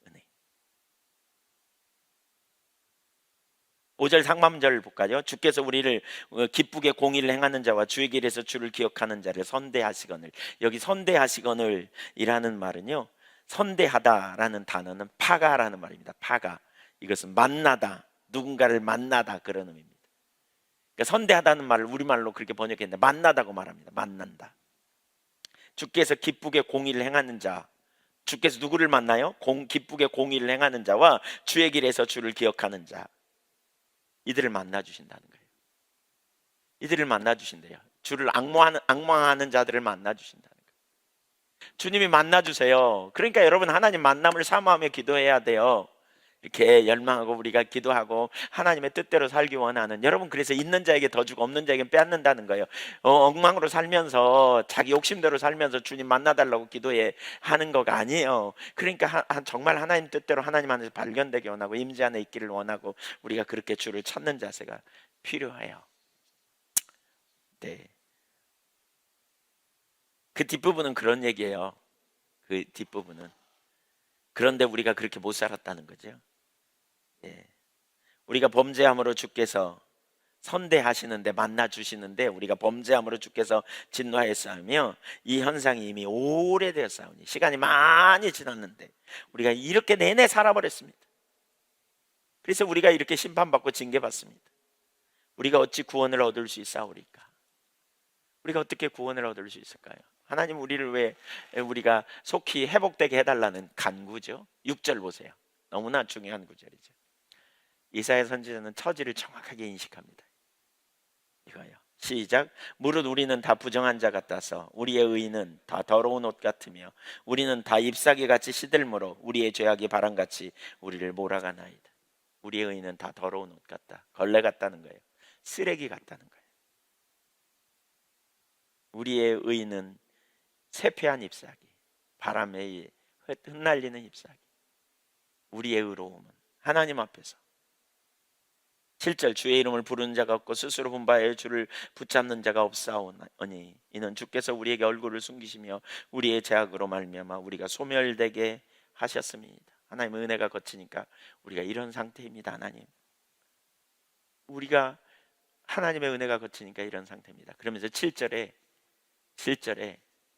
은혜. 5절 상반절 볼까요? 주께서 우리를 기쁘게 공의를 행하는 자와 주의 길에서 주를 기억하는 자를 선대하시거늘. 여기 선대하시거늘 이라는 말은요, 선대하다라는 단어는 파가라는 말입니다. 파가. 이것은 만나다, 누군가를 만나다, 그런 의미입니다. 그러니까 선대하다는 말을 우리말로 그렇게 번역했는데 만나다고 말합니다. 만난다. 주께서 기쁘게 공의를 행하는 자, 주께서 누구를 만나요? 기쁘게 공의를 행하는 자와 주의 길에서 주를 기억하는 자, 이들을 만나 주신다는 거예요. 이들을 만나 주신대요. 주를 악망하는 자들을 만나 주신다는 거예요. 주님이 만나 주세요. 그러니까 여러분, 하나님 만남을 사모하며 기도해야 돼요. 이렇게 열망하고 우리가 기도하고 하나님의 뜻대로 살기 원하는 여러분, 그래서 있는 자에게 더 주고 없는 자에게 빼앗는다는 거예요. 엉망으로 살면서 자기 욕심대로 살면서 주님 만나달라고 기도해 하는 거가 아니에요. 그러니까 정말 하나님 뜻대로 하나님 안에서 발견되기 원하고 임재 안에 있기를 원하고 우리가 그렇게 주를 찾는 자세가 필요해요. 네. 그 뒷부분은 그런 얘기예요. 그 뒷부분은, 그런데 우리가 그렇게 못 살았다는 거죠. 예. 우리가 범죄함으로 주께서 선대하시는데 만나 주시는데 우리가 범죄함으로 주께서 진노하였사오며 이 현상이 이미 오래되었사오니, 시간이 많이 지났는데 우리가 이렇게 내내 살아버렸습니다. 그래서 우리가 이렇게 심판받고 징계받습니다. 우리가 어찌 구원을 얻을 수 있사오리까? 우리가 어떻게 구원을 얻을 수 있을까요? 하나님 우리를 왜 우리가 속히 회복되게 해달라는 간구죠. 6절 보세요. 너무나 중요한 구절이죠. 이사야 선지자는 처지를 정확하게 인식합니다. 이거요. 시작. 무릇 우리는 다 부정한 자 같아서 우리의 의는 다 더러운 옷 같으며 우리는 다 잎사귀 같이 시들므로 우리의 죄악이 바람같이 우리를 몰아가나이다. 우리의 의는 다 더러운 옷 같다. 걸레 같다는 거예요. 쓰레기 같다는 거예요. 우리의 의는 쇠폐한 잎사귀, 바람에 흩날리는 잎사귀. 우리의 의로움은 하나님 앞에서 7절, 주의 이름을 부르는 자가 없고 스스로 분바에 주를 붙잡는 자가 없사오니 이는 주께서 우리에게 얼굴을 숨기시며 우리의 죄악으로 말미암아 우리가 소멸되게 하셨습니다. 하나님의 은혜가 거치니까 우리가 이런 상태입니다. 우리가 하나님의 은혜가 거치니까 이런 상태입니다. 그러면서 7절에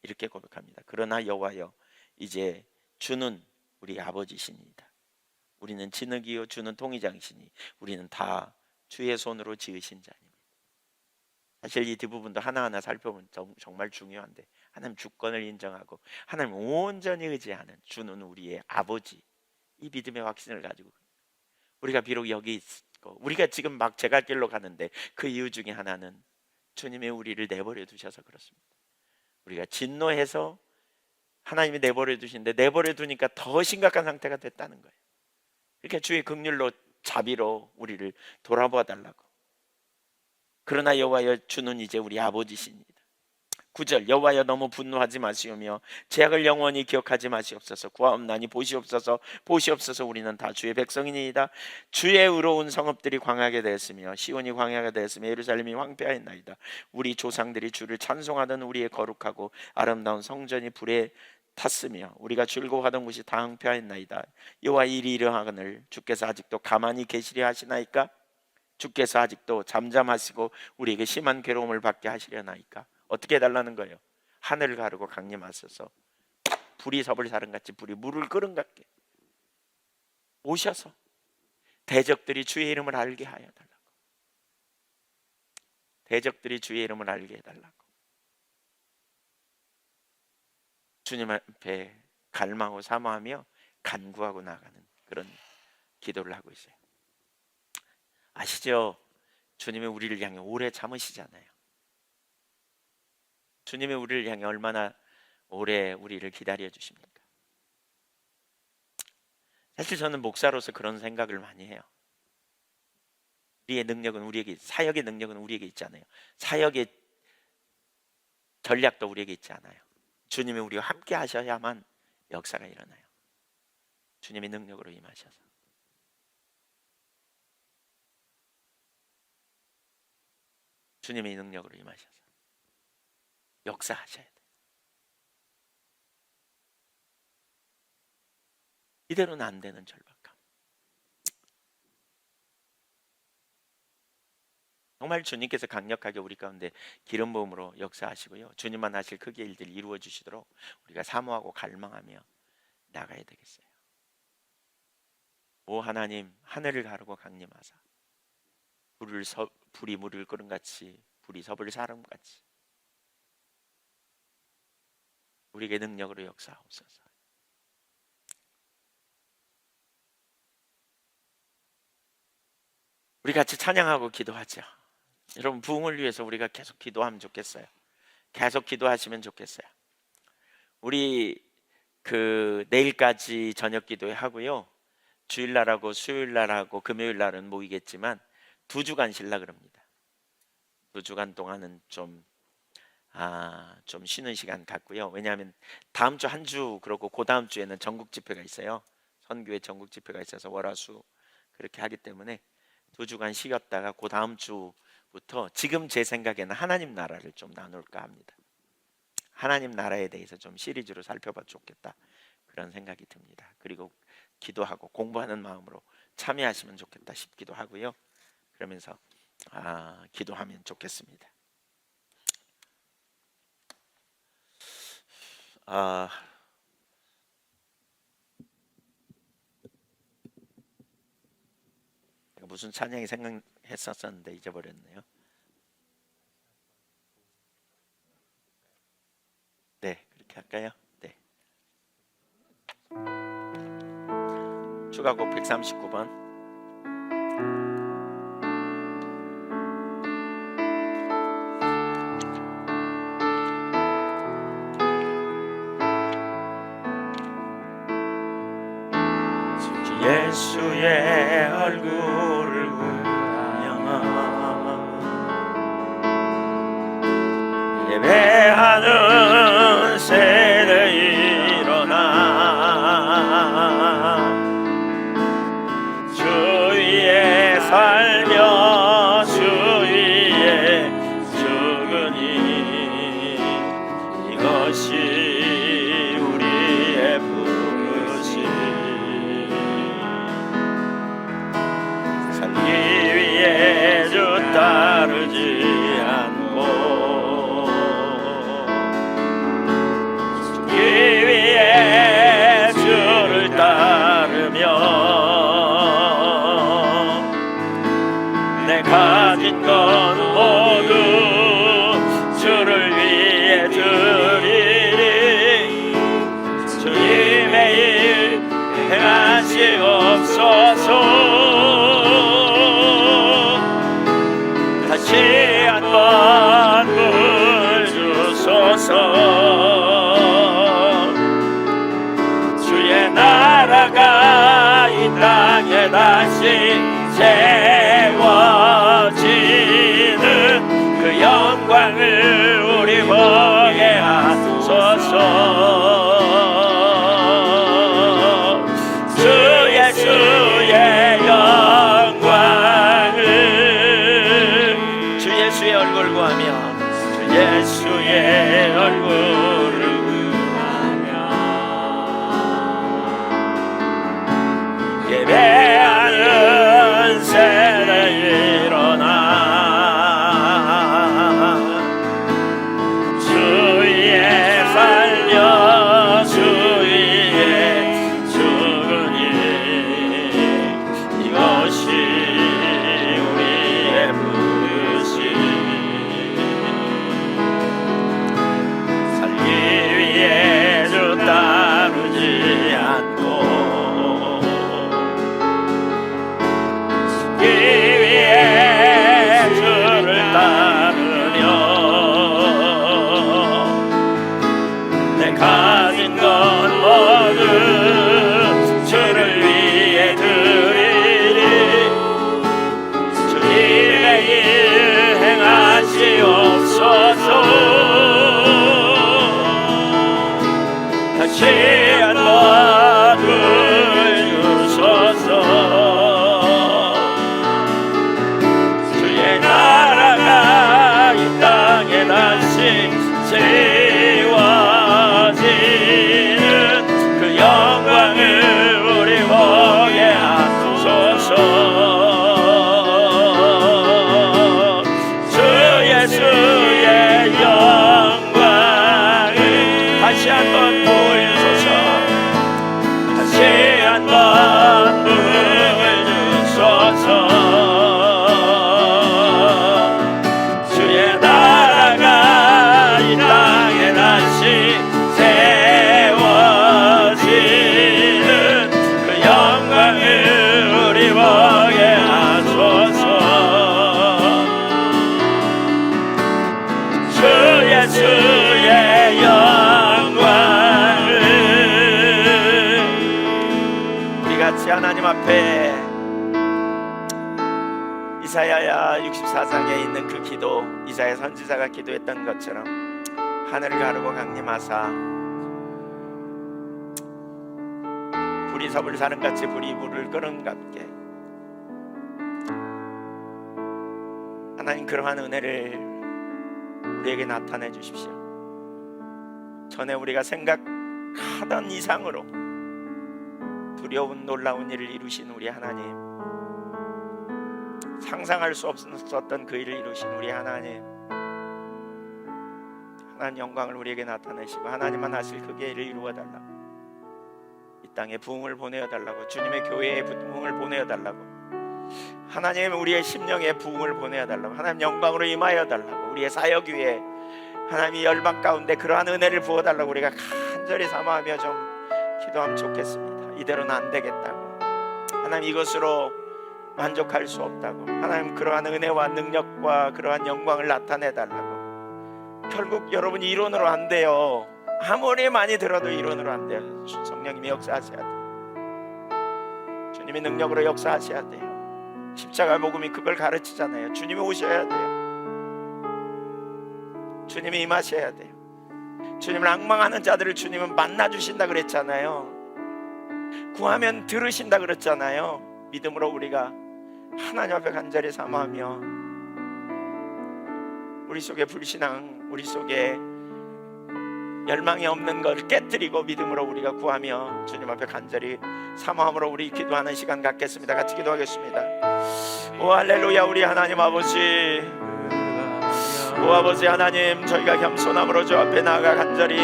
이렇게 고백합니다. 그러나 여호와여, 이제 주는 우리 아버지시니이다. 우리는 진흙이요 주는 통이장이시니 우리는 다 주의 손으로 지으신 자입니다. 사실 이 뒷부분도 하나하나 살펴보면 정말 중요한데, 하나님 주권을 인정하고 하나님 온전히 의지하는 주는 우리의 아버지, 이 믿음의 확신을 가지고 우리가 비록 여기 있고 우리가 지금 막 제갈 길로 가는데 그 이유 중에 하나는 주님이 우리를 내버려 두셔서 그렇습니다. 우리가 진노해서 하나님이 내버려 두신데 내버려 두니까 더 심각한 상태가 됐다는 거예요. 그러니까 주의 긍휼로 자비로 우리를 돌아보아 달라고. 그러나 여호와여, 주는 이제 우리 아버지시니다. 9절, 여호와여 너무 분노하지 마시오며 죄악을 영원히 기억하지 마시옵소서. 구하옵나니 보시옵소서, 보시옵소서. 우리는 다 주의 백성이니이다. 주의 의로운 성읍들이 광야게 되었으며 시온이 광야가 되었으며 예루살렘이 황폐하였나이다. 우리 조상들이 주를 찬송하던 우리의 거룩하고 아름다운 성전이 불에 탔으며 우리가 즐거워하던 곳이 다 황폐하였나이다. 여호와 일이 이러하거늘 주께서 아직도 가만히 계시려 하시나이까? 주께서 아직도 잠잠하시고 우리에게 심한 괴로움을 받게 하시려나이까? 어떻게 해달라는 거예요? 하늘을 가르고 강림하셔서 불이 섭을 사람같이 불이 물을 끓은 같게 오셔서 대적들이 주의 이름을 알게 하여 달라고. 대적들이 주의 이름을 알게 해달라고. 주님 앞에 갈망하고 사모하며 간구하고 나가는 그런 기도를 하고 있어요. 아시죠? 주님이 우리를 향해 오래 참으시잖아요. 주님이 우리를 향해 얼마나 오래 우리를 기다려 주십니까? 사실 저는 목사로서 그런 생각을 많이 해요. 우리의 능력은 우리에게, 사역의 능력은 우리에게 있잖아요. 사역의 전략도 우리에게 있지 않아요. 주님이 우리와 함께 하셔야만 역사가 일어나요. 주님의 능력으로 임하셔서. 주님의 능력으로 임하셔서 역사하셔야 돼요. 이대로는 안 되는 절박함. 정말 주님께서 강력하게 우리 가운데 기름 부음으로 역사하시고요, 주님만 하실 크기의 일들을 이루어 주시도록 우리가 사모하고 갈망하며 나가야 되겠어요. 오 하나님, 하늘을 가르고 강림하사 불이 물을 끓은 같이, 불이 섭을 사람같이 우리에게 능력으로 역사하옵소서. 우리 같이 찬양하고 기도하죠. 여러분, 부흥을 위해서 우리가 계속 기도하면 좋겠어요. 계속 기도하시면 좋겠어요. 우리 내일까지 저녁 기도회 하고요, 주일날하고 수요일날하고 금요일날은 모이겠지만 2주간 쉴라 그럽니다. 2주간 동안은 좀 쉬는 시간 갖고요. 왜냐하면 다음 주 한 주, 그러고 그 다음 주에는 전국 집회가 있어요. 선교회 전국 집회가 있어서 월화수 그렇게 하기 때문에 2주간 쉬었다가 그 다음 주부터 지금 제 생각에는 하나님 나라를 좀 나눌까 합니다. 하나님 나라에 대해서 좀 시리즈로 살펴봐도 좋겠다, 그런 생각이 듭니다. 그리고 기도하고 공부하는 마음으로 참여하시면 좋겠다 싶기도 하고요. 그러면서 기도하면 좋겠습니다. 무슨 찬양이 생각했었는데 잊어버렸네요. 네, 그렇게 할까요? 네. 추가곡 139번. 예수의 얼굴을 향한 예배하는 세대 일어나 주 위에 살며 주 위에 죽으니 이것이 우리의 부르심. 살기 위해 주 따르지 않고 죽기 위해 주를 따르며 내 가진 것 모두 주를 위해 드리리. 주님의 일 행하시옵소서. 다시 한번 물 주소서. 주의 나라가 이 땅에 세워지는 그 영광을 우리 보게 하소서. 주 예수의 영광을, 주 예수의 얼굴 구하며, 주 예수의 얼굴을 구하며 예배하는 세대 일어나 주의 살려 주의 죽으니 이것이 우리의 부르심. 살기 위해 주 따르지 않고 살기 위해 주를 따르며 내 가진 것 모두 주를 위해 드리리. 주님의 일 행하시옵소서. 다시 한번 보여주소서. 주의 나라가 이 땅에 다시 세워지는 그 영광을 우리 보게 하소서. 주 예수의 영광을 다시 한번 보여주소서. 다시 한번 보여주소서. 주의 나라가 이 땅에 다시 세워지는 그 영광을 우리 보게 하소서. 주 예수의 영광을 우리 같이 하나님 앞에 이사야 64장에 있는 그 기도, 이사야 선지자가 기도했던 것처럼 하늘을 가르고 강림하사 불이 서불사름같이 불이 물을 끓음같게, 하나님 그러한 은혜를 우리에게 나타내 주십시오. 전에 우리가 생각하던 이상으로 두려운 놀라운 일을 이루신 우리 하나님, 상상할 수 없었던 그 일을 이루신 우리 하나님, 하나님 영광을 우리에게 나타내시고 하나님만 하실 그 일을 이루어달라고, 이 땅에 부흥을 보내어달라고, 주님의 교회에 부흥을 보내어달라고, 하나님 우리의 심령에 부흥을 보내어달라고, 하나님 영광으로 임하여달라고, 우리의 사역 위에 하나님이 열방 가운데 그러한 은혜를 부어달라고 우리가 간절히 사모하며 좀 기도하면 좋겠습니다. 이대로는 안 되겠다고, 하나님 이것으로 만족할 수 없다고, 하나님 그러한 은혜와 능력과 그러한 영광을 나타내달라고. 결국 여러분 이론으로 안 돼요. 아무리 많이 들어도 이론으로 안 돼요. 성령님이 역사하셔야 돼요. 주님이 능력으로 역사하셔야 돼요. 십자가 복음이 그걸 가르치잖아요. 주님이 오셔야 돼요. 주님이 임하셔야 돼요. 주님을 앙망하는 자들을 주님은 만나주신다 그랬잖아요. 구하면 들으신다 그랬잖아요. 믿음으로 우리가 하나님 앞에 간절히 사모하며 우리 속에 불신앙, 우리 속에 열망이 없는 것을 깨뜨리고 믿음으로 우리가 구하며 주님 앞에 간절히 사모함으로 우리 기도하는 시간 갖겠습니다. 같이 기도하겠습니다. 오 할렐루야. 우리 하나님 아버지, 오 아버지 하나님, 저희가 겸손함으로 주 앞에 나아가 간절히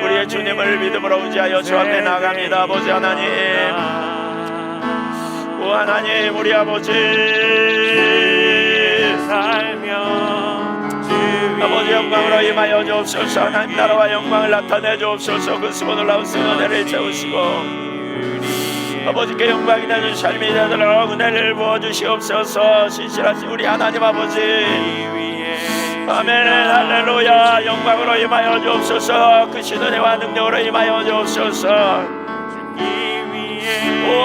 우리의 주님을 믿음으로 의지하여 주 앞에 나아갑니다. 아버지 하나님, 오 하나님, 우리 아버지 살며 아버지 영광으로 임하여 주옵소서. 하나님 나라와 영광을 나타내 주옵소서. 그 수고 놀라운 은혜를 채우시고 아버지께 영광이 나는 삶이 되도록 은혜를 부어주시옵소서. 신실하신 우리 하나님 아버지, 아멘 할렐루야. 영광으로 임하여 주옵소서. 그 신은혜와 능력으로 임하여 주옵소서. 오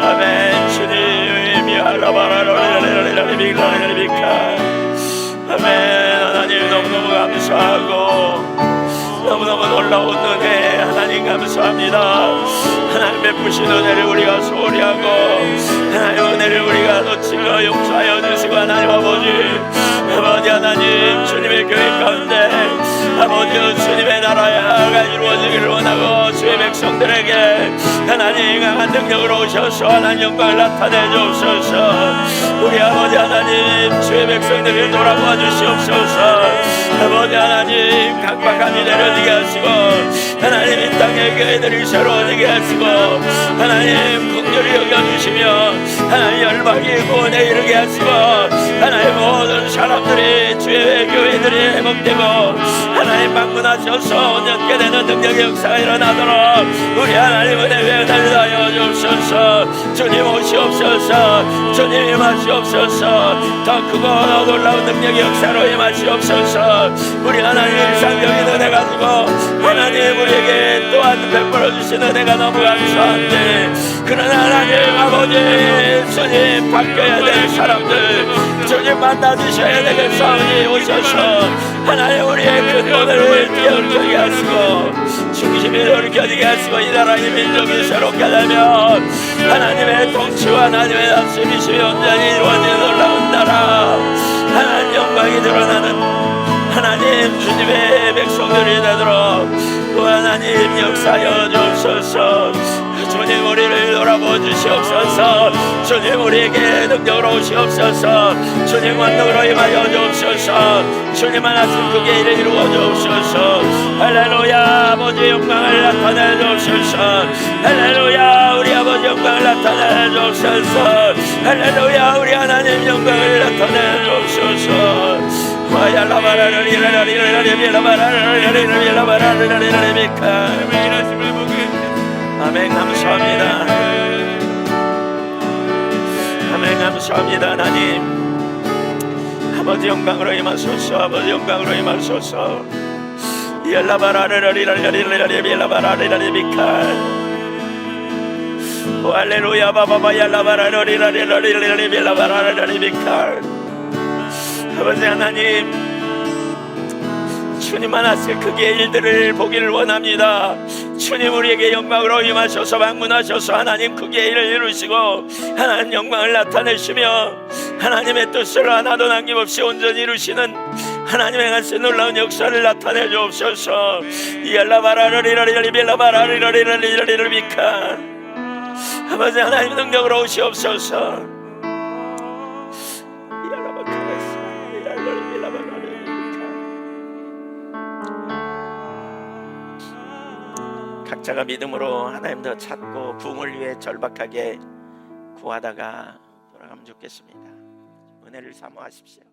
아멘. 주님이 아멘. 하나님 너무너무 감사하고 너무너무 놀라운 은혜 하나님 감사합니다. 하나님 베푸신 은혜를 우리가 소홀히 하고 하나님 은혜를 우리가 놓친 거 용서하여 주시고 하나님 아버지 하나님 주님의 교회 가운데 아버지 주님의 나라가 이루어지기를 원하고 백성들에게 하나님 강한 능력으로 오셔서 하나님 영광을 나타내 주옵소서. 우리 아버지 하나님 주의 백성들을 돌아보아 주시옵소서. 아버지 하나님 각박함이 내려지게 하시고 하나님 이 땅의 교회들이 새로워지게 하시고 하나님 긍휼히 여겨주시며 하나님 열방이 구원에 이르게 하시고 하나님 모든 사람들이 주의 교회들이 회복되고 하나님 방문하셔서 온전케 되는 능력의 역사가 일어나도록 우리 하나님 은혜 외달려 하여 주옵소서. 주님 오시옵소서. 주님 임하시옵소서. 더 크고 더 놀라운 능력의 역사로 임하시옵소서. 우리 하나님 일상적인 은혜 가지고 하나님 우리에게 또한 베풀어 주신 은혜가 너무 감사한데 그러나 하나님 아버지 주님 바뀌어야 될 사람들 주님 만나주셔야 되겠사오니 오셔서 하나님 우리의 근본을 깨우쳐지게 하시고 중심이 돌이켜지게 하시고 이 나라의 민족이 새롭게 되면 하나님의 통치와 하나님의 다스림이 온전히 이루어지는 놀라운 나라 하나님 영광이 드러나는 하나님 주님의 백성들이 되도록 또 하나님 역사하여 주옵소서. 주님 우리를 돌아보 주시옵소서. 주님 우리에게 능력으로 오시옵소서. 주님 원능으로 임하여 주옵소서. 주님 하나님 그게 일을 이루어 주옵소서. 할렐루야 아버지 영광을 나타내 주옵소서. 할렐루야 우리 아버지 영광을 나타내 주옵소서. 할렐루야 우리 하나님 영광을 나타내 주옵소서. 아멘 감사합니다. 아멘 감사합니다. 하나님 아버지 영광으로 임하소서. 아버지 영광으로 임하소서. 할렐루야 바바바 아버지 하나님 주님 하나씩 크게 일들을 보기를 원합니다. 주님 우리에게 영광으로 임하셔서 방문하셔서 하나님 크게 일을 이루시고 하나님 영광을 나타내시며 하나님의 뜻을 하나도 남김없이 온전히 이루시는 하나님의 같이 놀라운 역사를 나타내 주옵소서. 아버지 하나님 능력으로 오시옵소서. 각자가 믿음으로 하나님 더 찾고 부흥을 위해 절박하게 구하다가 돌아가면 좋겠습니다. 은혜를 사모하십시오.